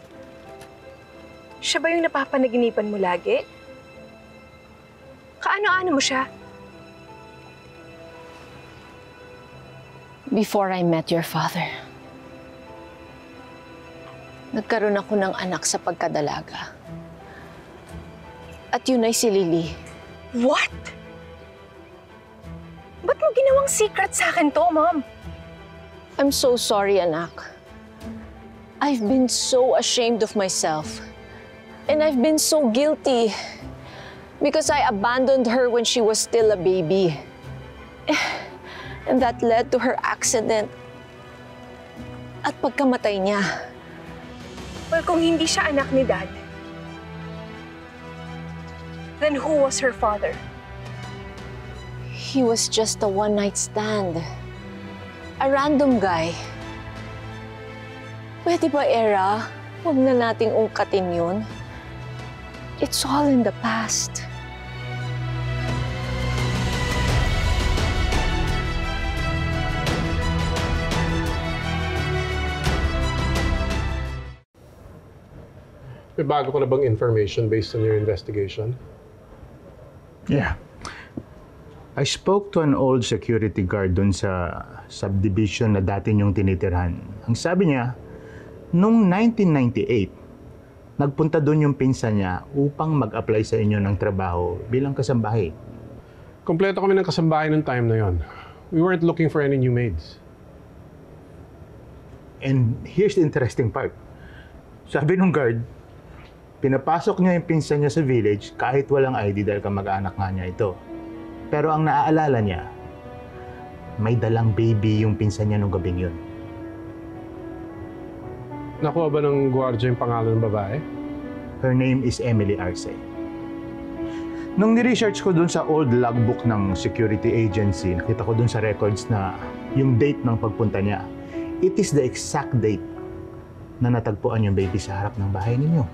Siya ba yung napapanaginipan mo lagi? Kaano-ano mo siya? Before I met your father, nagkaroon ako ng anak sa pagkadalaga. At yun ay si Lily. What? Ba't mo ginawang secret sa akin to, Mom? I'm so sorry, anak. I've been so ashamed of myself. And I've been so guilty. because I abandoned her when she was still a baby. And that led to her accident at pagkamatay niya. Well, kung hindi siya anak ni Dad, then who was her father? He was just a one-night stand. A random guy. Pwede ba, Era? Huwag na nating ungkatin yun. It's all in the past. May bago ka na bang information based on your investigation? Yeah. I spoke to an old security guard dun sa subdivision na dati niyong tinitirhan. Ang sabi niya, noong 1998, nagpunta doon yung pinsan niya upang mag-apply sa inyo ng trabaho bilang kasambahay. Kompleto kami ng kasambahay ng time na yon. We weren't looking for any new maids. And here's the interesting part. Sabi nung guard, pinapasok niya yung pinsan niya sa village kahit walang ID dahil kamag-anak nga niya ito. Pero ang naaalala niya, may dalang baby yung pinsan niya nung gabing yun. Nakuha ba ng gwardiya yung pangalan ng babae? Her name is Emily Arce. Nung ni-research ko dun sa old logbook ng security agency, nakita ko dun sa records na yung date ng pagpunta niya. It is the exact date na natagpuan yung baby sa harap ng bahay ninyo.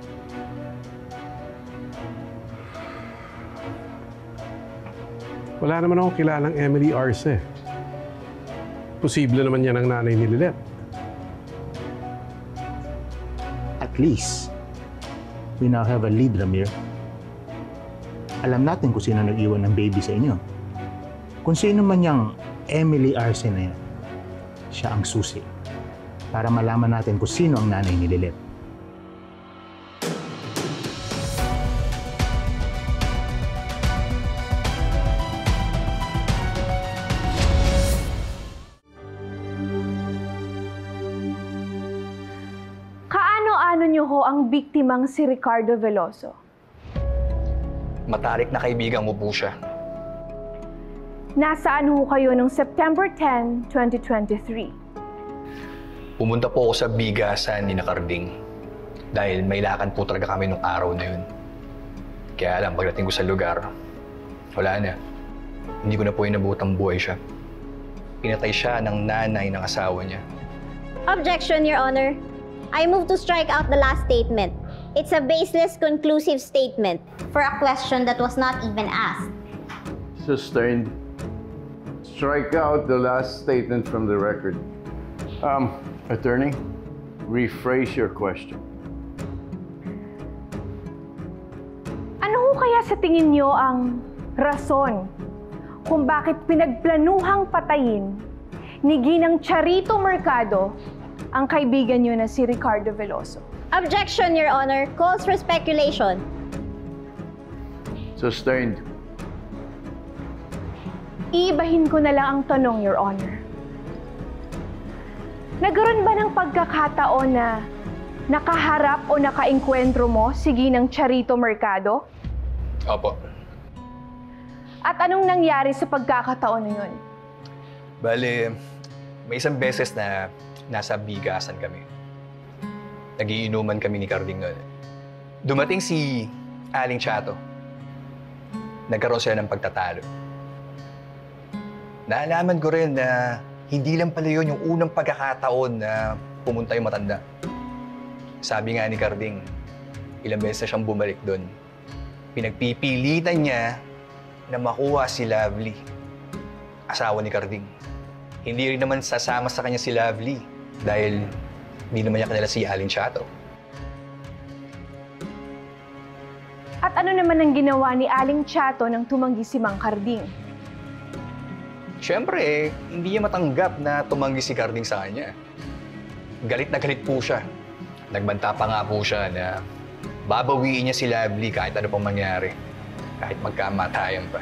Wala naman akong kilalang Emily Arce. Posible naman yan ang nanay ni Lilet. At least, we now have a lead, Ramir. Alam natin kung sino nag-iwan ng baby sa inyo. Kung sino man yung Emily Arce na yan, siya ang susi para malaman natin kung sino ang nanay ni Lilet. Kaano-ano niyo ho ang biktimang si Ricardo Veloso? Matarik na kaibigan mo po siya. Nasaan ho kayo noong September 10, 2023? Pumunta po ako sa bigasan ni Nakarding dahil may lakad po talaga kami nung araw na yun. Kaya alam, pagdating ko sa lugar, wala na. Hindi ko na po inabutang buhay siya. Pinatay siya ng nanay ng asawa niya. Objection, Your Honor. I move to strike out the last statement. It's a baseless, conclusive statement for a question that was not even asked. Sustained. Strike out the last statement from the record. Attorney, rephrase your question. Ano ho kaya sa tingin niyo ang rason kung bakit pinagplanuhang patayin ni Ginang Charito Mercado ang kaibigan niyo na si Ricardo Veloso? Objection, Your Honor. Calls for speculation. Sustained. Iibahin ko na lang ang tanong, Your Honor. Nagkaroon ba ng pagkakataon na nakaharap o nakaengkwentro mo si Ginang Charito Mercado? Opo. At anong nangyari sa pagkakataon na yun? Bale, may isang beses na nasa bigasan kami. Nagiinuman kami ni Carding noon. Dumating si Aling Chato. Nagkaroon sila ng pagtatalo. Naalaman ko rin na hindi lang pala yun yung unang pagkakataon na pumunta yung matanda. Sabi nga ni Carding, ilang beses na siyang bumalik doon. Pinagpipilitan niya na makuha si Lovely, asawa ni Carding. Hindi rin naman sasama sa kanya si Lovely dahil hindi naman niya kilala si Aling Chato. At ano naman ang ginawa ni Aling Chato nang tumanggi si Mang Carding? Siyempre, hindi niya matanggap na tumanggi si Carding sa kanya. Galit na galit po siya. Nagbanta pa nga po siya na babawiin niya si Lovely kahit ano pang mangyari. Kahit magkamatayan pa.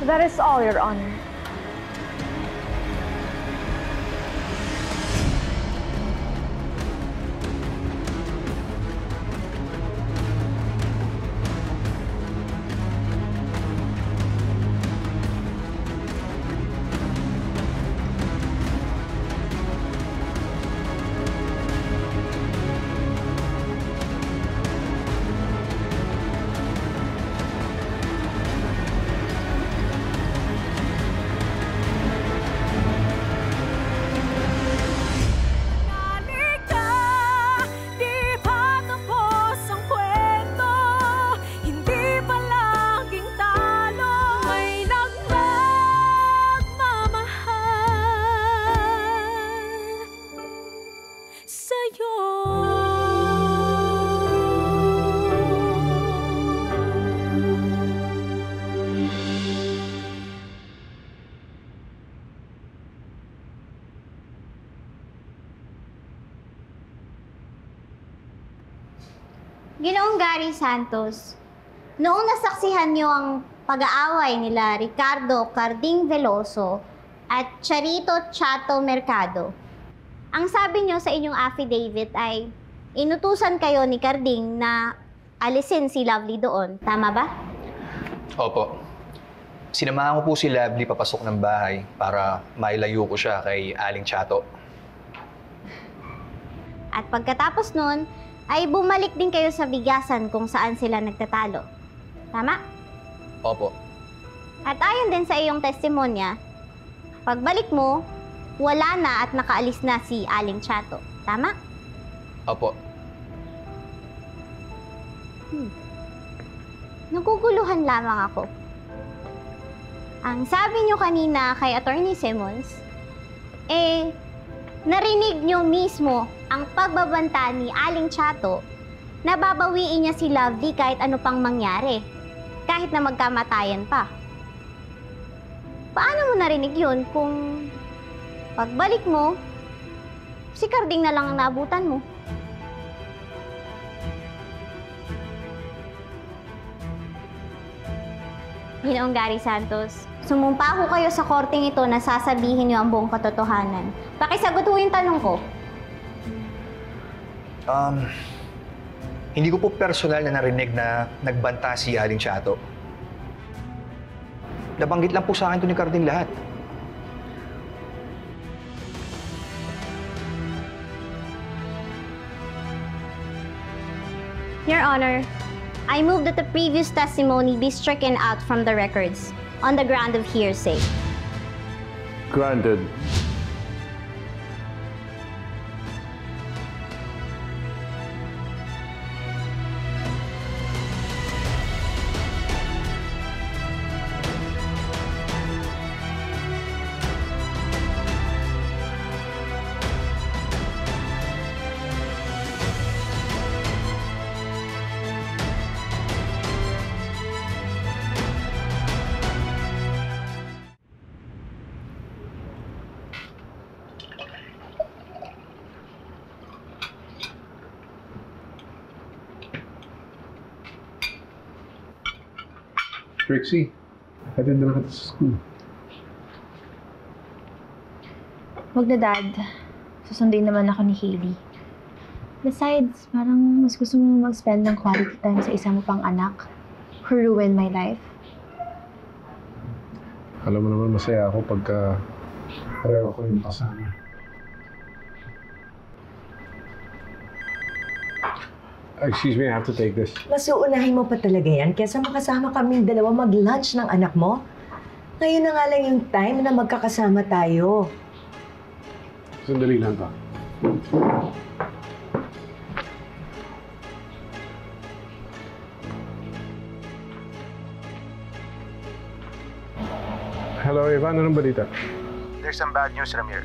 That is all, Your Honor. Ginoong Gary Santos, noong nasaksihan niyo ang pag-aaway nila Ricardo Carding Veloso at Charito Chato Mercado, ang sabi niyo sa inyong affidavit ay inutusan kayo ni Carding na alisin si Lovely doon. Tama ba? Opo. Sinamahan ko po si Lovely papasok ng bahay para mailayo ko siya kay Aling Chato. At pagkatapos nun, ay bumalik din kayo sa bigasan kung saan sila nagtatalo. Tama? Opo. At ayon din sa iyong testimonya, pagbalik mo, wala na at nakaalis na si Aling Chato. Tama? Opo. Naguguluhan lamang ako. Ang sabi niyo kanina kay Attorney Simmons, narinig niyo mismo ang pagbabanta ni Aling Chato na babawiin niya si Lovely kahit ano pang mangyari, kahit na magkamatayan pa. Paano mo narinig yun kung pagbalik mo, si Carding na lang ang naabutan mo? Ginoong Gary Santos, sumumpa ko kayo sa korteng ito na sasabihin niyo ang buong katotohanan. Pakisagot ho yung tanong ko. Hindi ko po personal na narinig na nagbanta si Aling Chato. Nabanggit lang po sa akin ito ni Carding lahat. Your Honor, I move that the previous testimony be stricken out from the records on the ground of hearsay. Granted. Trixie, hatid na lang kita sa school. Wag na, Dad. Susundin naman ako ni Hailey. Besides, parang mas gusto mo mag-spend ng quality time sa isa mo pang anak who ruined my life. Alam mo naman masaya ako pagka pareho ko yung kasama. Excuse me, I have to take this. Mas uunahin mo pa talaga yan kaysa makasama kaming dalawa mag-lunch ng anak mo. Ngayon na nga lang yung time na magkakasama tayo. Sandali lang ka. Hello, Ivan. Anong balita? There's some bad news, Ramir.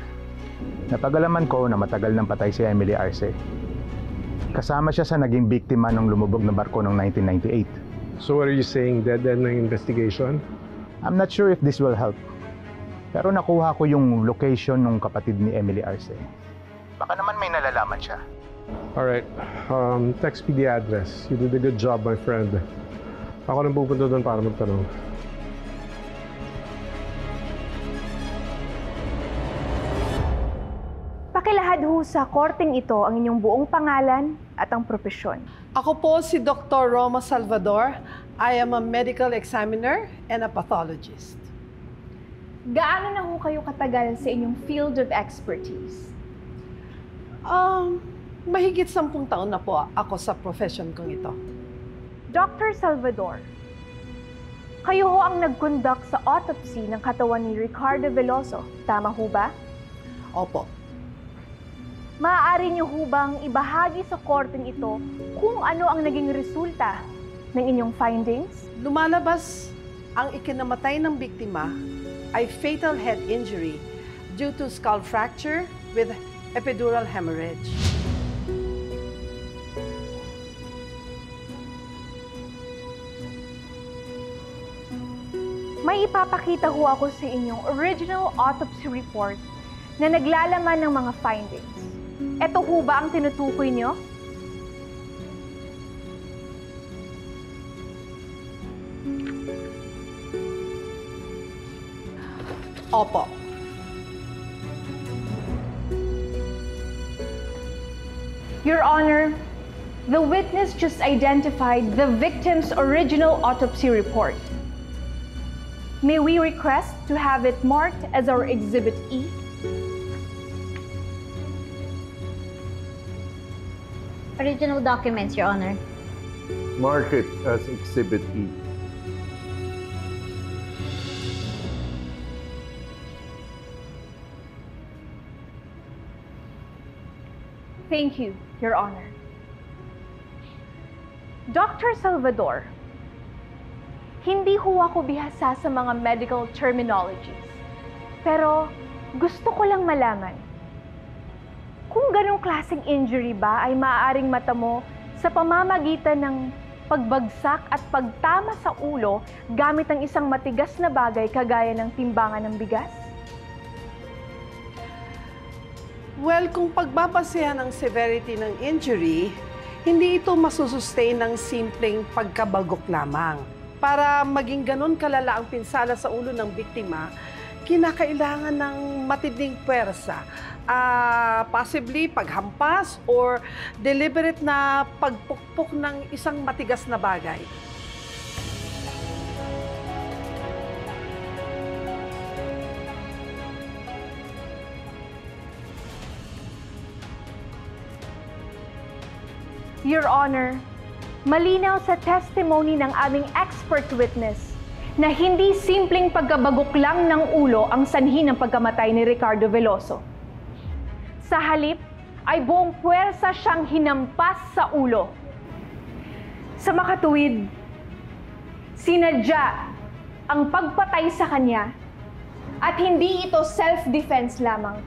Napagalaman ko na matagal nang patay si Emily Arce. Kasama siya sa naging biktima ng lumubog na barko noong 1998. So what are you saying? Dead end ng investigation? I'm not sure if this will help. Pero nakuha ko yung location ng kapatid ni Emily Arce. Baka naman may nalalaman siya. Alright. Text me the address. You did a good job, my friend. Ako nang pupunta doon para magtanong. sa korteng ito ang inyong buong pangalan at ang propesyon. Ako po si Dr. Roma Salvador. I am a medical examiner and a pathologist. Gaano na ho kayo katagal sa inyong field of expertise? Mahigit 10 taon na po ako sa profession kong ito. Dr. Salvador, kayo ho ang nag-conduct sa autopsy ng katawan ni Ricardo Veloso, tama ho ba? Opo. Maaari niyo ho bang ibahagi sa korteng ito kung ano ang naging resulta ng inyong findings? Lumalabas ang ikinamatay ng biktima ay fatal head injury due to skull fracture with epidural hemorrhage. May ipapakita ho ako sa inyong original autopsy report na naglalaman ng mga findings. Ito ho ba ang tinutukoy niyo? Opo. Your Honor, the witness just identified the victim's original autopsy report. May we request to have it marked as our Exhibit E? Original documents, Your Honor. Mark it as Exhibit E. Thank you, Your Honor. Dr. Salvador, hindi ho ako bihasa sa mga medical terminologies. Pero gusto ko lang malaman, kung ganong klaseng injury ba ay maaaring matamo sa pamamagitan ng pagbagsak at pagtama sa ulo gamit ang isang matigas na bagay kagaya ng timbangan ng bigas? Well, kung pagbabasehan ang severity ng injury, hindi ito masusustain ng simpleng pagkabagok lamang. Para maging ganun kalala ang pinsala sa ulo ng biktima, kinakailangan ng matinding puwersa. Possibly paghampas or deliberate na pagpukpok ng isang matigas na bagay. Your Honor, malinaw sa testimony ng aming expert witness na hindi simpleng pagkabagok lang ng ulo ang sanhi ng pagkamatay ni Ricardo Veloso. Sa halip, ay buong puwersa siyang hinampas sa ulo. Sa makatuwid, sinadya ang pagpatay sa kanya at hindi ito self-defense lamang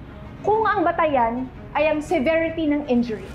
kung ang batayan ay ang severity ng injury.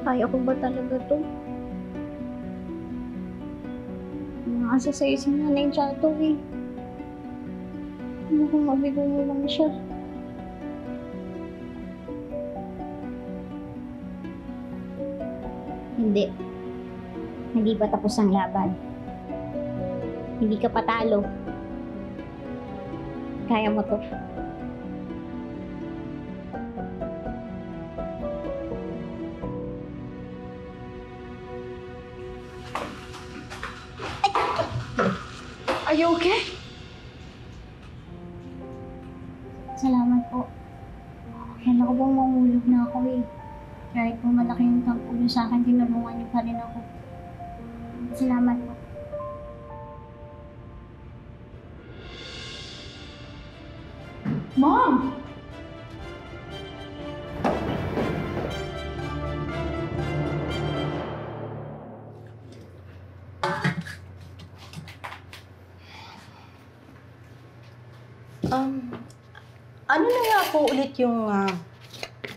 Kaya ko ba talaga to? Nakasa sa'yo si Nanay Chato eh. Ano kung mabigo mo lang siya? Hindi. Hindi pa tapos ang laban. Hindi ka patalo. Kaya mo to. Are you okay? Salamat po. Kailan ko bang mamulog na ako eh. Kahit po malaki yung tampulo sa akin, tinulungan niyo pa rin ako. Salamat po. Mom! Ano na nga po ulit yung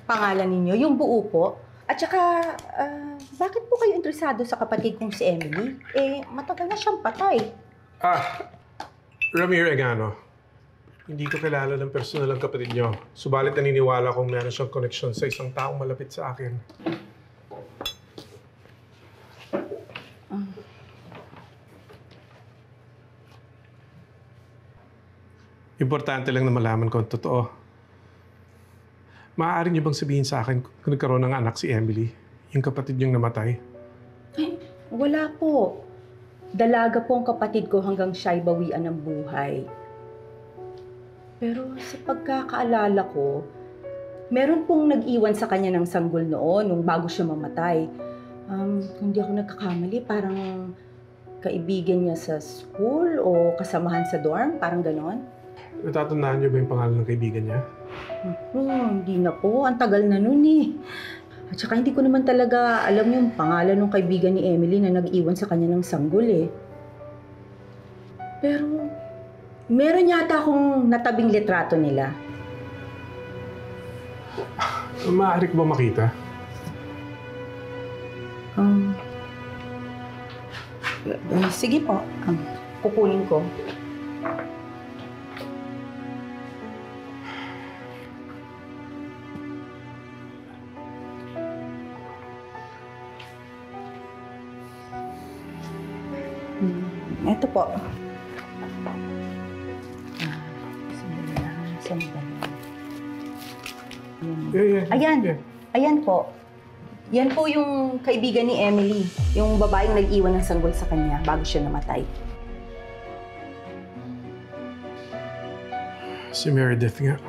pangalan ninyo, yung buo po? At saka, bakit po kayo interesado sa kapatid kong si Emily? Eh, matagal na siyang patay. Ramir Egano. Hindi ko kilala ng personal ang kapatid niyo. Subalit naniniwala kong meron siyang koneksyon sa isang taong malapit sa akin. Importante lang na malaman ko ang totoo. Maaari niyo bang sabihin sa akin kung nagkaroon ng anak si Emily, yung kapatid niyong namatay? Ay, wala po. Dalaga po ang kapatid ko hanggang siya'y bawian ng buhay. Pero sa pagkakaalala ko, meron pong nag-iwan sa kanya ng sanggol noon nung bago siya mamatay. Kung di ako nagkakamali, parang kaibigan niya sa school o kasamahan sa dorm, parang ganon. Natatandaan niyo ba yung pangalan ng kaibigan niya? Hindi na po. Ang tagal na nun eh. At saka hindi ko naman talaga alam yung pangalan ng kaibigan ni Emily na nag-iwan sa kanya ng sanggol eh. Pero meron yata akong natabing litrato nila. Maaari ko ba makita? Sige po. Kukunin ko. Ito po. Ayan. Ayan po. Yan po yung kaibigan ni Emily. Yung babaeng nag-iwan ng sanggol sa kanya bago siya namatay. Si Meredith nga.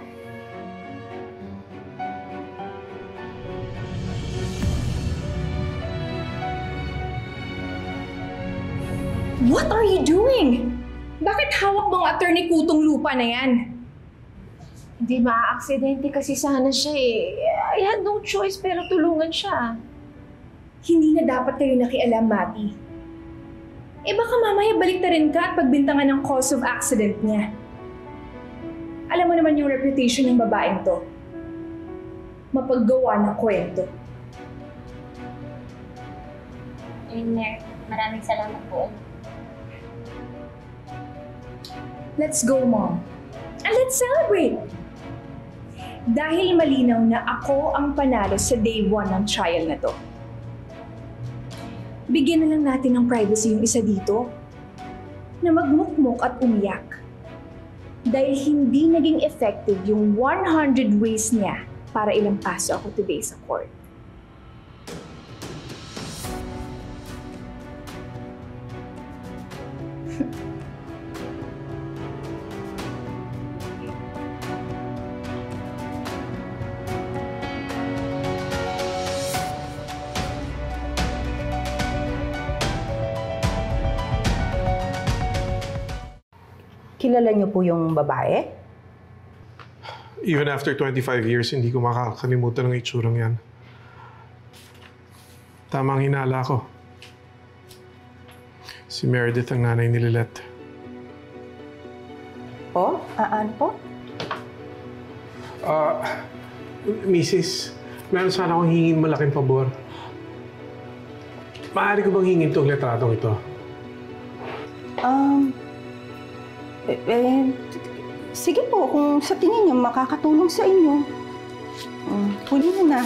What are you doing? Bakit hawak mong attorney kutong lupa na yan? Hindi maa-aksidente kasi sana siya eh. I had no choice pero tulungan siya. Hindi na dapat kayo nakialam, Mati. Eh baka mamaya baliktarin ka at pagbintangan ng cause of accident niya. Alam mo naman yung reputation ng babaeng to. Mapaggawa ng kwento. Mayor, maraming salamat po. Let's go, Mom. And let's celebrate! Dahil malinaw na ako ang panalo sa day 1 ng trial na to. Bigyan na lang natin ng privacy yung isa dito na magmukmuk at umiyak. Dahil hindi naging effective yung 100 ways niya para ilampaso ako today sa court. Kilala niyo po yung babae? Even after 25 years, hindi ko makakalimutan ng itsurang yan. Tama ang hinala ko. Si Meredith ang nanay ni Lilette. Po? Ano po? Mrs., meron sana akong hingin malaking pabor. Maaari ko bang hingin itong litratong ito? Sige po, kung sa tingin niyo makakatulong sa inyo. Huli na.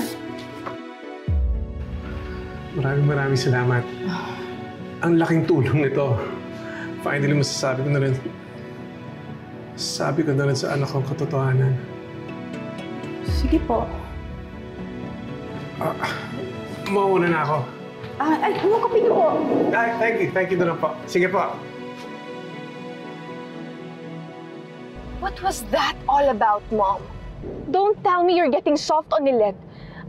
Maraming salamat. Ang laking tulong nito. Finally, masasabi ko na rin. Sabi ko na rin sa anak ko ang katotohanan. Sige po. Mauuna na ako. Ano kape niyo po? Thank you na lang po. Sige po. What was that all about, Mom? Don't tell me you're getting soft on Lilette.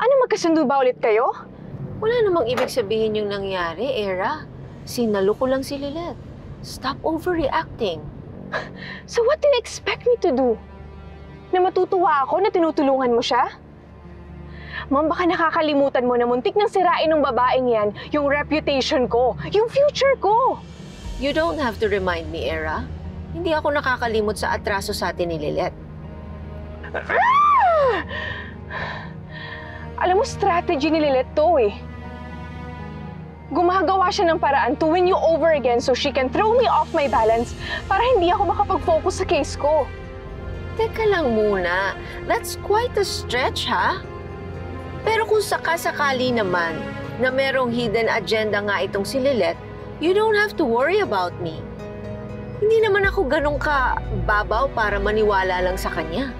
Ano, magkasundo ba ulit kayo? Wala namang ibig sabihin yung nangyari, Era. Sinalo ko lang si Lilette. Stop overreacting. So what do you expect me to do? na matutuwa ako na tinutulungan mo siya? Ma'am, baka nakakalimutan mo na muntik nang sirain ng babaeng yan yung reputation ko, yung future ko. You don't have to remind me, Era. Hindi ako nakakalimot sa atraso sa atin ni Lilet. Alam mo, strategy ni Lilet to eh. Gumagawa siya ng paraan to win you over again so she can throw me off my balance para hindi ako makapag-focus sa case ko. Teka lang muna. That's quite a stretch, ha? Pero kung sakasakali naman na merong hidden agenda nga itong si Lilet, you don't have to worry about me. Hindi naman ako ganun ka babaw para maniwala lang sa kanya.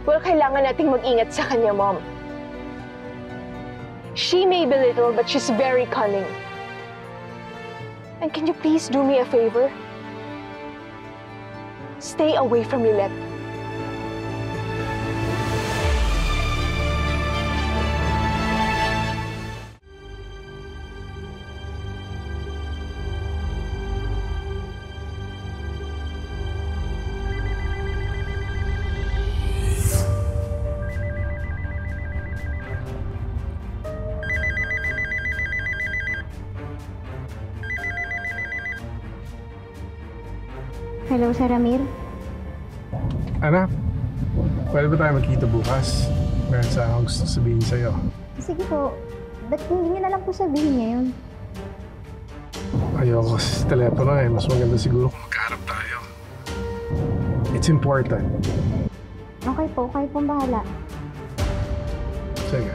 Well, kailangan nating mag-ingat sa kanya, Mom. She may be little, but she's very cunning. And can you please do me a favor? Stay away from Lilet. Hello, Sir Ramir. Anak, pwede ba tayo magkita bukas? Meron sa akong gusto sabihin sa'yo. Sige po. Ba't hindi niyo na lang po sabihin ngayon? Ayoko sa telepono eh. Mas maganda siguro kung magkaharap tayo. It's important. Okay po, kayo pong bahala. Sige.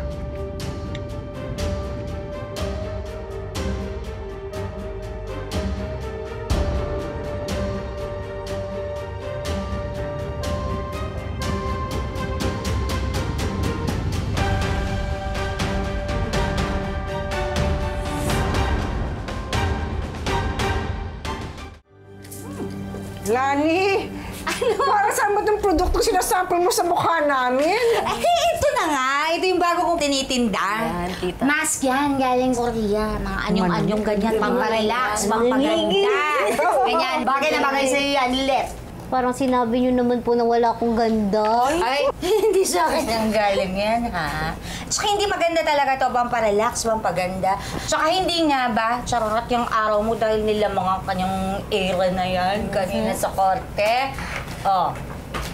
Lani! Ano? Para saan mo itong produktong sinasample mo sa mukha namin? Ito na nga. Ito yung bago kong tinitinda. Yan, tita. Mask yan, galing Korea. Mga anyong-anyong ganyan, pamparelax, pampaganda. Ganyan, bagay na bagay sa'yo yan, Lilet. Parang sinabi niyo naman po na wala akong ganda. Ay, hindi sa akin ang galing yan, ha? Tsaka hindi maganda talaga to, pamparelax, pampaganda. Tsaka hindi nga ba, charot yung araw mo dahil nila mga kanyang era na yan kanina sa korte. Oh,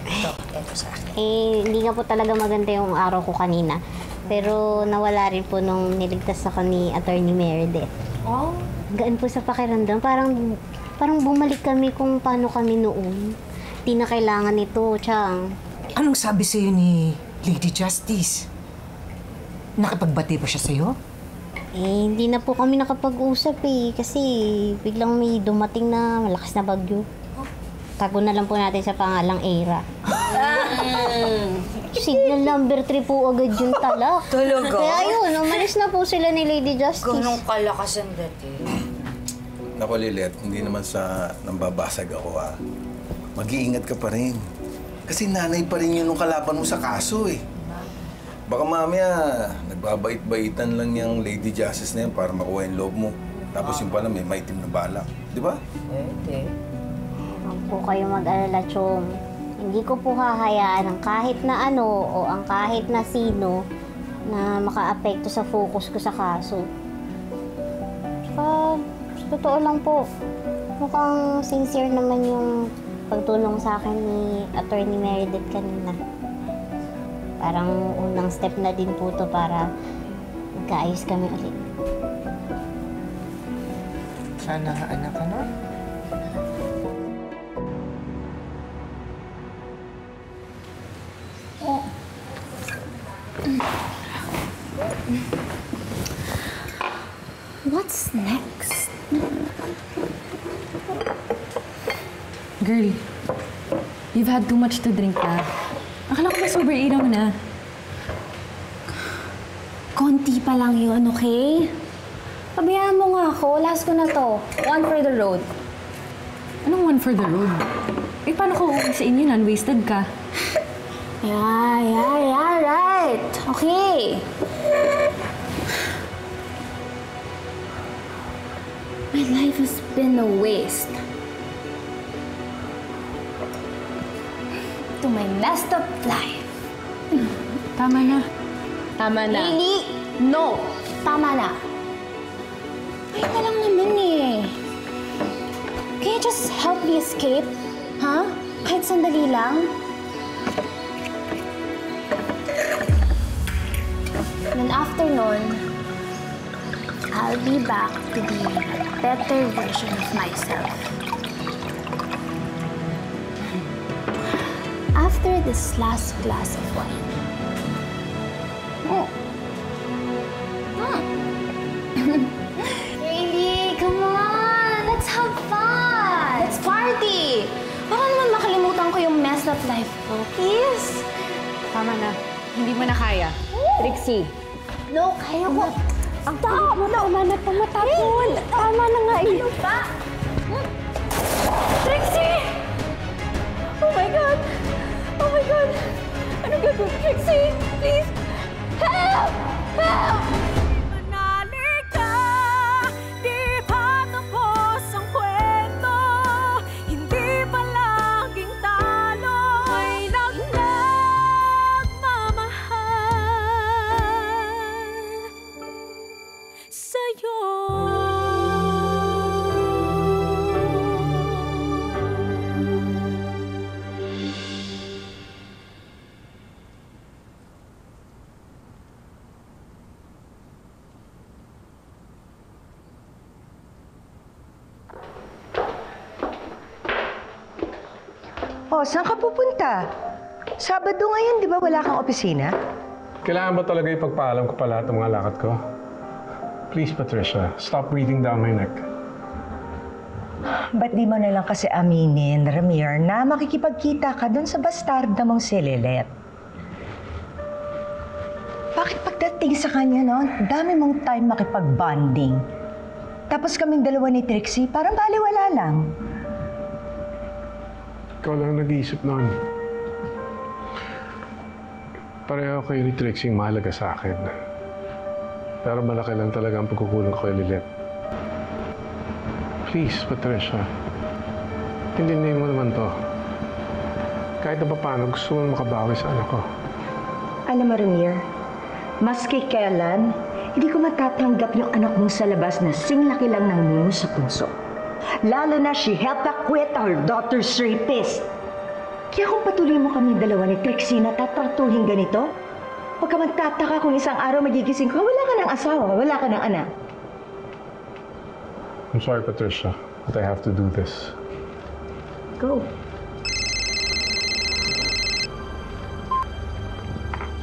ito sa akin. Hindi nga po talaga maganda yung araw ko kanina. Pero nawala rin po nung niligtas ako ni Attorney Meredith. Oh? Gaan po sa pakiramdam. Parang bumalik kami kung paano kami noon. Di na kailangan nito, Chang. Anong sabi sa'yo ni Lady Justice? Nakipagbati ba siya sa'yo? Hindi na po kami nakapag-usap kasi biglang may dumating na malakas na bagyo. Tago na lang po natin sa pangalang Era. Signal number 3 po agad yung talak. Talaga? Kaya yun, umalis na po sila ni Lady Justice. Ganong kalakas ang dating. Naku, Lilet, hindi naman sa nambabasag ako, ha. Mag-iingat ka pa rin. Kasi nanay pa rin yun nung kalaban mo sa kaso, eh. Baka mamaya, nagbabait-baitan lang yung Lady Justice na yan para makuha yung loob mo. Tapos yung pala may maitim na balak. Di ba? Okay. Huwag po kayo mag-alala, Chong. Hindi ko po hahayaan ang kahit na ano o ang kahit na sino na makaapekto sa focus ko sa kaso. Tsaka, totoo lang po, mukhang sincere naman yung pagtulong sa akin ni Attorney Meredith kanina. Parang unang step na din po to para magkaayos kami ulit. Sana nga, anak, ano? What's next? Girl, you've had too much to drink na. Akala ko ba sober ilaw na? Konti pa lang yun, okay? Pabayaan mo nga ako. Last ko na to. One for the road. Anong one for the road? Eh, paano ko sa inyo nan? Wasted ka. Yeah, right. Okay. My life has been a waste. Ito to my messed up life. Tama na. Tama na. Lily! No! Tama na. Ayun na lang naman eh. Can you just help me escape? Ha? Kahit sandali lang? Then after nun, I'll be back to be a better version of myself. After this last glass of wine. Hailey, come on! Let's have fun! Let's party! Para naman makalimutan ko yung messed up life ko. Please? Tama na. Hindi mo na kaya. Trixie. No, kaya ko. Stop! Tama na pamatapon. Tama na nga eh. Ano ba? Trixie! Oh my God! Oh my God! Ano gagawin? Trixie! Please! Help! Help! Oh, saan ka pupunta? Sabado ngayon, di ba wala kang opisina? Kailangan ba talaga ipagpaalam ko pa lahat ng mga lakad ko? Please, Patricia, stop breathing down my neck. Ba't di mo na lang kasi aminin, Ramir, na makikipagkita ka dun sa bastarda mong si Lilet? Bakit pagdating sa kanya, no? Dami mong time makipag-bonding. Tapos kaming dalawa ni Trixie, parang baliwala lang. Ikaw lang nag-iisip noon. Pareho kayo ni Trixie mahalaga sa akin. Pero malaki lang talaga ang pagkukulang ko kay Lilet. Please, Patricia. Tindihin mo naman to. Kahit na paano, gusto mo makabawi sa anak ko. Alam mo, Ramir, maski kailan, hindi ko matatanggap yung anak mong sa labas na singlaki lang ng muno sa puso. Lalo na she helped acquit our daughter's rapist. Kaya kung patuloy mo kami dalawa ni Trixie na tatratuhin ganito, huwag ka magtataka kung isang araw magigising ka, wala ka ng asawa, wala ka ng anak. I'm sorry, Patricia, but I have to do this. Go.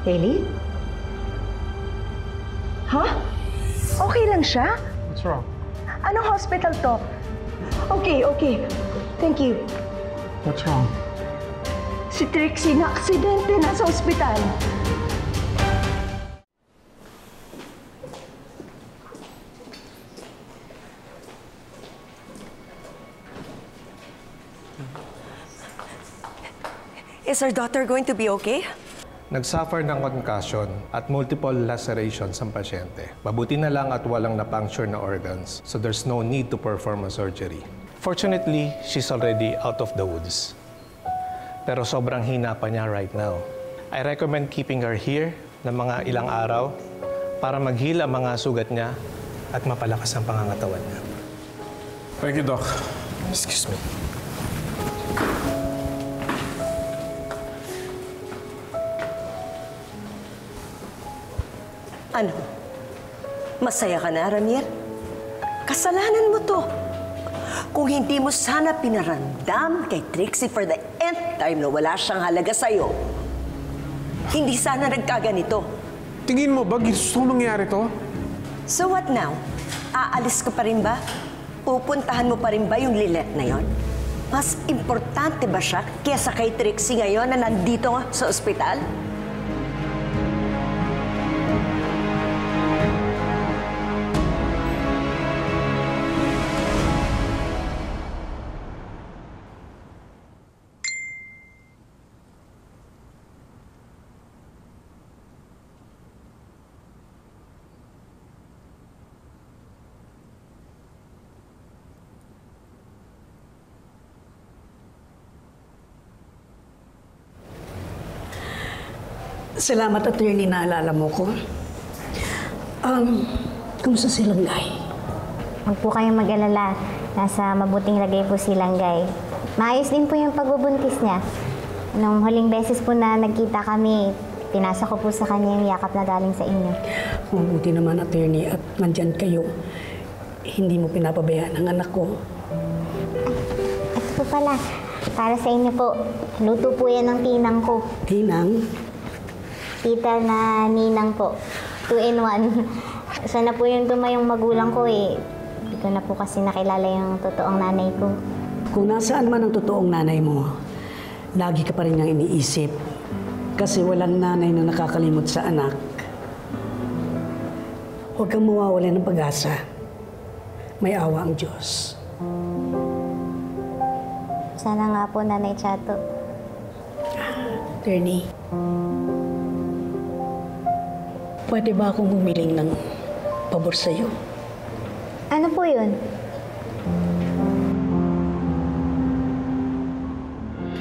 Hailey? Ha? Okay lang siya? What's wrong? Anong hospital to? Okay. Thank you. What's wrong? Si Trixie na aksidente nasa ospital. Is our daughter going to be okay? Nag-suffer ng concussion at multiple lacerations ang pasyente. Mabuti na lang at walang na-puncture na organs, so there's no need to perform a surgery. Fortunately, she's already out of the woods. Pero sobrang hina pa niya right now. I recommend keeping her here ng mga ilang araw para mag-heal ang mga sugat niya at mapalakas ang pangangatawan niya. Thank you, Doc. Excuse me. Ano? Masaya ka na, Ramir? Kasalanan mo to. Kung hindi mo sana pinaramdam kay Trixie for the nth time na wala siyang halaga sa'yo, hindi sana nagkaganito. Tingin mo ba gusto mangyari to? So what now? Aalis ka pa rin ba? Pupuntahan mo pa rin ba yung Lilet na yon? Mas importante ba siya kesa kay Trixie ngayon na nandito sa ospital? Salamat, attorney, naalala mo ko. Kumusta si Langgay? Huwag po kayong mag-alala. Nasa mabuting lagay po si Langgay. Maayos din po yung pagbubuntis niya. Nung huling beses po na nagkita kami, pinasa ko po sa kanya yung yakap na galing sa inyo. Mabuti naman, attorney, at nandyan kayo. Hindi mo pinapabayaan ang anak ko. Ito po pala, para sa inyo po. Luto po yan ng tinang ko. Tinang? Tita na ninang po. 2-in-1. Sana po yung tumayong magulang ko eh. Hindi ko na po kasi nakilala yung totoong nanay ko. Kung nasaan man ang totoong nanay mo, lagi ka pa rin niyang iniisip. Kasi walang nanay na nakakalimot sa anak. Huwag kang mawawala ng pag-asa. May awa ang Diyos. Sana nga po, Nanay Chato. Attorney, pwede ba akong humiling ng pabor sa'yo? Ano po yun?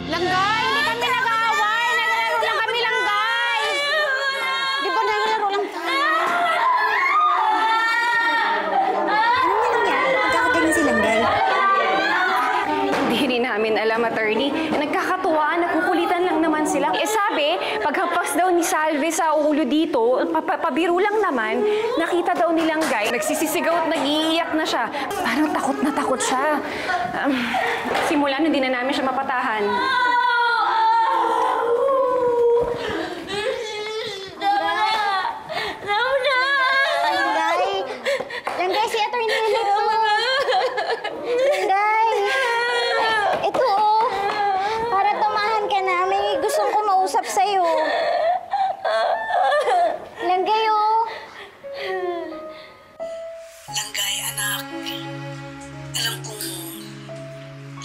Langgay! Hindi kami nag-aaway! Naglalaro lang kami, Langgay! Di ba naglalaro lang tayo? Ano nangyari? Nagkakaganyan si Langgay? Hindi rin namin alam, attorney. Nagkakatuwaan, nagkukulitan lang naman sila. Sabi, paghampas daw ni Salve sa ulo dito, pabiro lang naman, nakita daw ni Langgay, nagsisisigaw at nag-iiyak na siya. Parang takot na takot siya. Simula nun, hindi na namin siya mapatahan. Langgay! Langgay, si Atty. Lito! Langgay! Ito oh! Para tumahan ka na, may gustong kumausap sa'yo. Langgay oh! Langgay, anak. Alam kong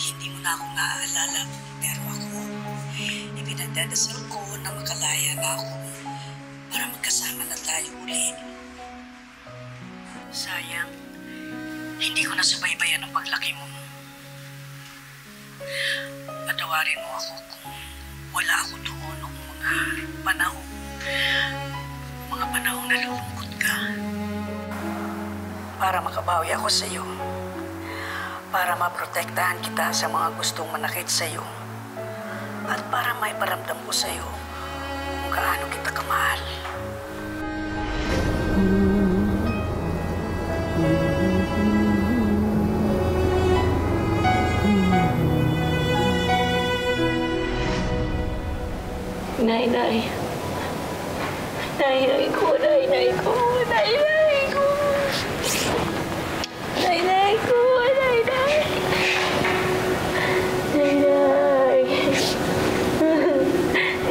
hindi mo na ako naaalala, pero ako, ipinagdadasal ko na makalaya na ako para magkasama na tayo uli. Sayang, hindi ko nasubaybayan ang paglaki mo. Patawarin mo ako kung wala ako doon noong mga panahong nalulungkot ka. Para makabawi ako sa iyo. Para maprotektahan kita sa mga gustong manakit sa iyo. At para maiparamdam ko sa iyo kung gaano kita kamahal. Nay-nay. Nay-nay ko, nay-nay ko, nay-nay ko. Nay-nay ko, nay-nay. Nay-nay.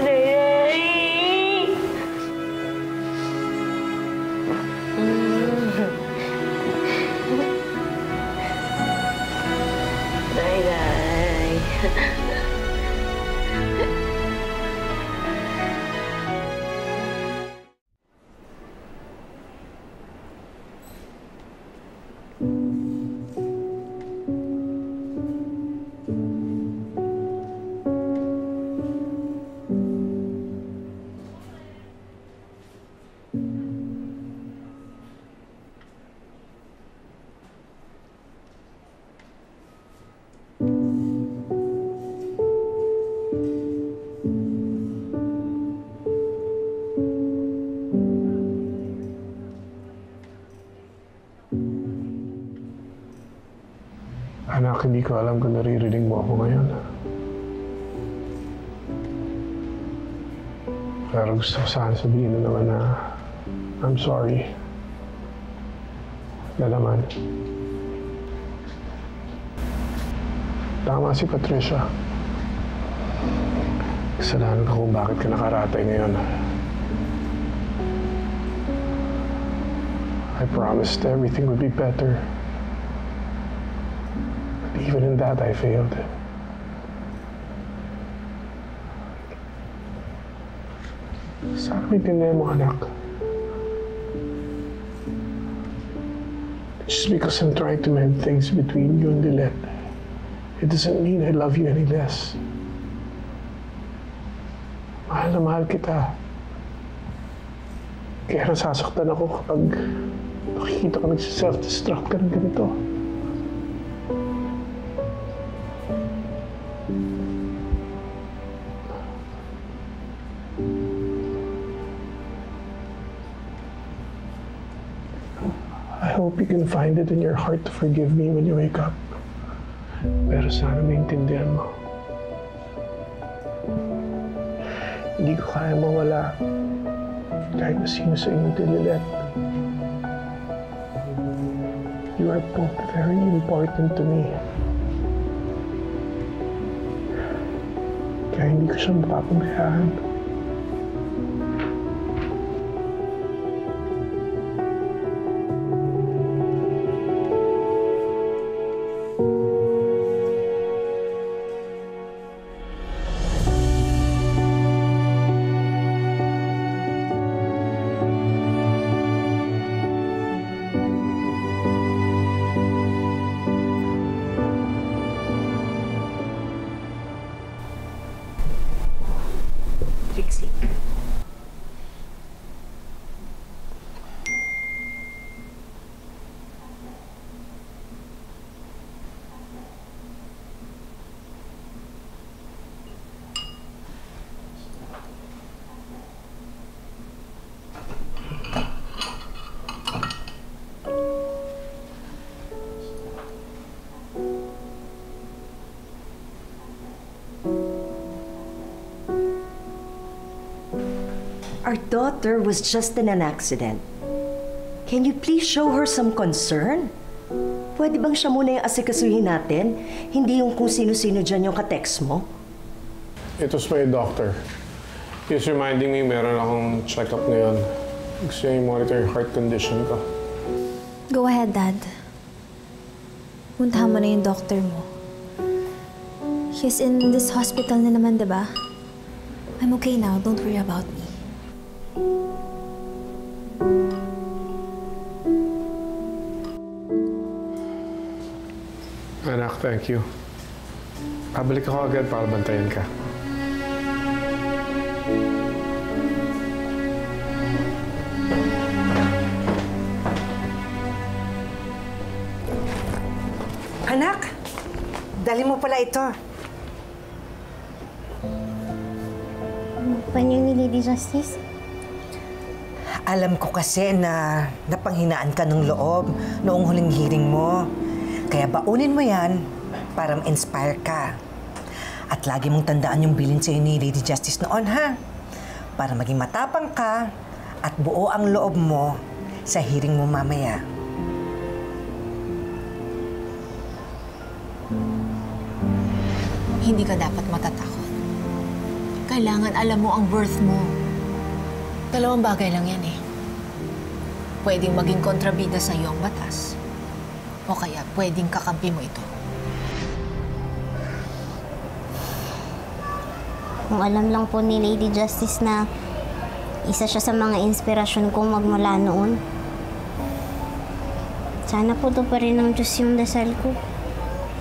Nay-nay. Nay-nay. Anak, hindi ko alam kung naririnig mo ako ngayon. Pero gusto ko sana sabihin na naman na I'm sorry. Na naman. Tama si Patricia. Kasalanan ko kung bakit ka nakaratay ngayon. I promised everything would be better. Even in that, I failed. Sana maintindihan mo, anak. Just because I'm trying to mend things between you and Lilith, it doesn't mean I love you any less. Mahal na mahal kita. Kaya nasasaktan ako kapag nakikita ko nagsiself-destruct ka ng ganito. I hope you can find it in your heart to forgive me when you wake up. Pero sana maintindihan mo. Hindi ko kaya mawala kahit na sino sa inyong Lilet. You are both very important to me. Kaya hindi ko siya mapapabayaan. Trixie. Our daughter was just in an accident. Can you please show her some concern? Pwede bang siya muna yung asikasuhin natin? Hindi yung kung sino-sino dyan yung ka-text mo? It was my doctor. He's reminding me meron akong check-up ngayon. Gusto niya i-monitor yung heart condition ko. Go ahead, Dad. Puntahan mo na yung doctor mo. He's in this hospital na naman, diba? I'm okay now. Don't worry about me. Anak, thank you. Pabalik ako agad para bantayan ka. Anak, dali mo pala ito. Panyo ni Lady Justice? Alam ko kasi na napanghinaan ka ng loob noong huling hearing mo. Kaya baunin mo yan para ma-inspire ka. At lagi mong tandaan yung bilin sa'yo ni Lady Justice noon, ha? Para maging matapang ka at buo ang loob mo sa hearing mo mamaya. Hindi ka dapat matatakot. Kailangan alam mo ang worth mo. Dalawang bagay lang yan eh. Pwedeng maging kontrabida sa iyo ang batas. O kaya pwedeng kakampi mo ito. Kung alam lang po ni Lady Justice na isa siya sa mga inspirasyon ko magmula noon. Sana po ito pa rin ng Diyos yung dasal ko.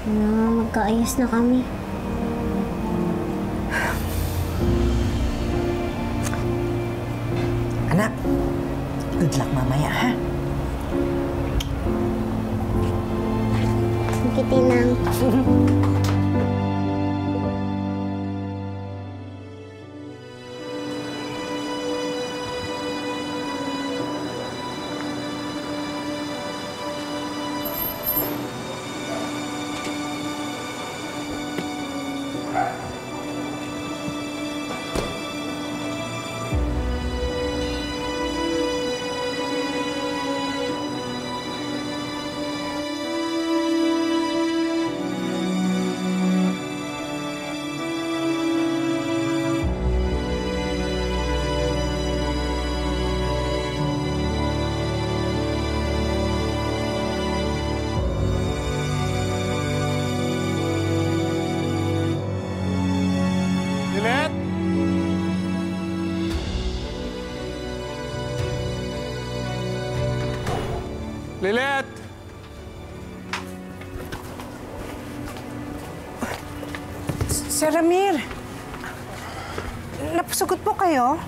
Na magkaayos na kami. Anak, good luck mamaya, ha? Kitinang. Lilet! Lilet! Sir Ramir, napasagot po kayo?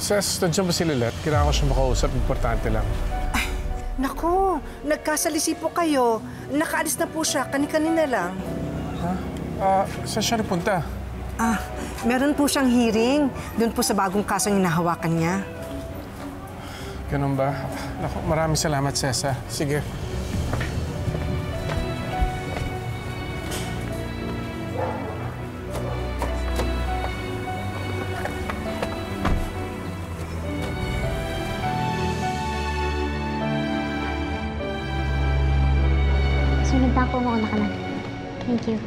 Ses, nandiyan ba si Lilet? Kailangan ko siya makausap. Importante lang. Naku, nagkasalisi po kayo. Nakaalis na po siya, kani-kanina lang. Saan siya napunta? Meron po siyang hearing. Doon po sa bagong kasong hinahawakan niya. Ganun ba? Naku, maraming salamat, Sesa. Sige. Sunod na po, mauna ka na. Thank you.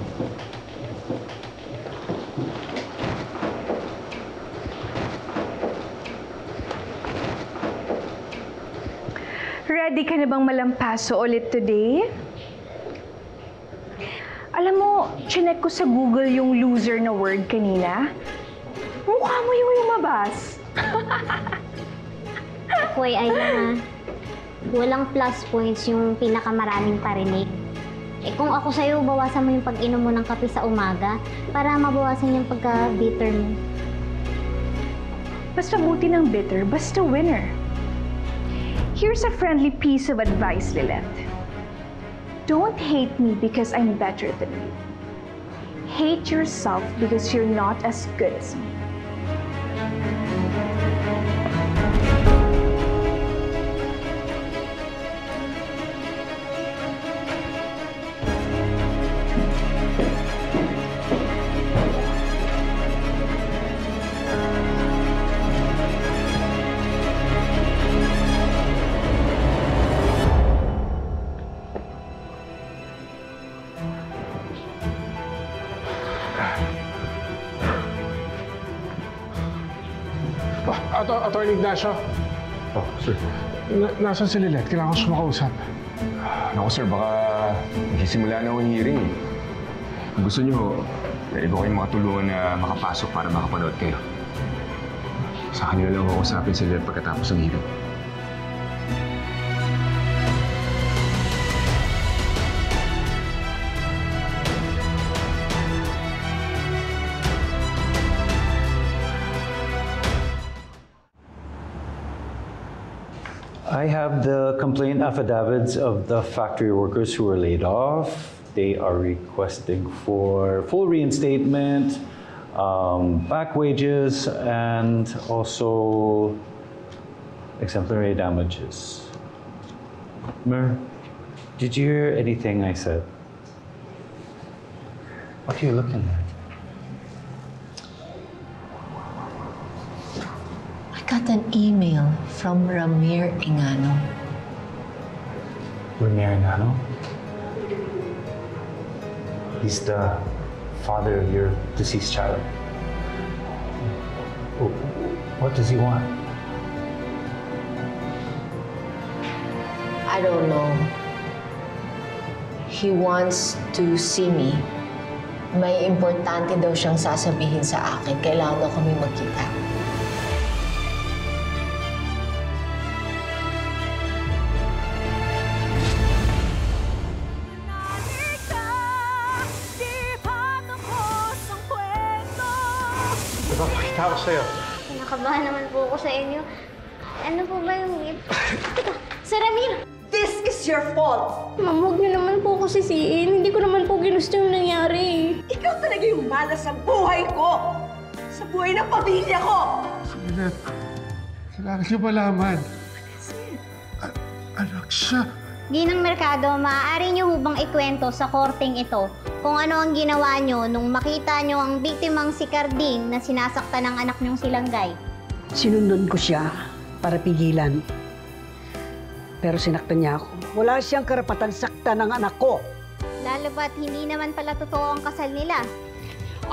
Ready ka na bang malampaso ulit today? Alam mo, chinek ko sa Google yung loser na word kanina. Mukha mo yung lumabas. Hoy, Ayla, walang plus points yung pinakamaraming parinig. Kung ako sa'yo, bawasan mo yung pag-inom mo ng kape sa umaga para mabawasan yung pagka-bitter mo. Mas mabuti ng bitter, basta winner. Here's a friendly piece of advice, Lilet. Don't hate me because I'm better than you. Hate yourself because you're not as good as me. Attorney Ignacio. Sir. Nasaan si Lilet? Kailangan ko siya makausap. Naku, sir, baka magsisimula na ang hearing. Kung gusto niyo, pwede ko kayong makatulungan na makapasok para makapanood kayo. Sa kanila lang ako usapin si Lilet pagkatapos ng hearing. I have the complaint affidavits of the factory workers who were laid off. They are requesting for full reinstatement, back wages, and also exemplary damages. Mer, did you hear anything I said? What are you looking at? I got an email from Ramir Engano. Ramir Engano? He's the father of your deceased child. What does he want? I don't know. He wants to see me. May importante daw siyang sasabihin sa akin. Kailangan daw kami magkita. Ipapakita ko sa'yo. Nakabahan naman po ako sa inyo. Ano po ba yung... Sir Ramir! This is your fault! Ma'am, huwag niyo naman po ako sisiin. Hindi ko naman po ginusto yung nangyari. Ikaw talaga yung malas sa buhay ko! Sa buhay ng pamilya ko! Lilet, kailangan niyo malaman. Anak siya. Ginang Mercado, maaari niyo hubang ikwento sa korteng ito kung ano ang ginawa niyo nung makita niyo ang biktimang si Carding na sinasaktan ng anak niyong si Langgay. Sinundan ko siya para pigilan. Pero sinaktan niya ako. Wala siyang karapatan saktan ng anak ko. Lalo ba't hindi naman pala totoo ang kasal nila.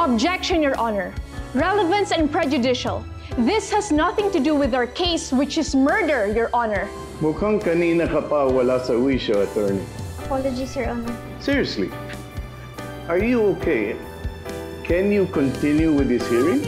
Objection, Your Honor. Relevance and prejudicial. This has nothing to do with our case, which is murder, Your Honor. Mukhang kanina ka pa wala sa wisyo, attorney. Apologies, Your Honor. Seriously, are you okay? Can you continue with this hearing?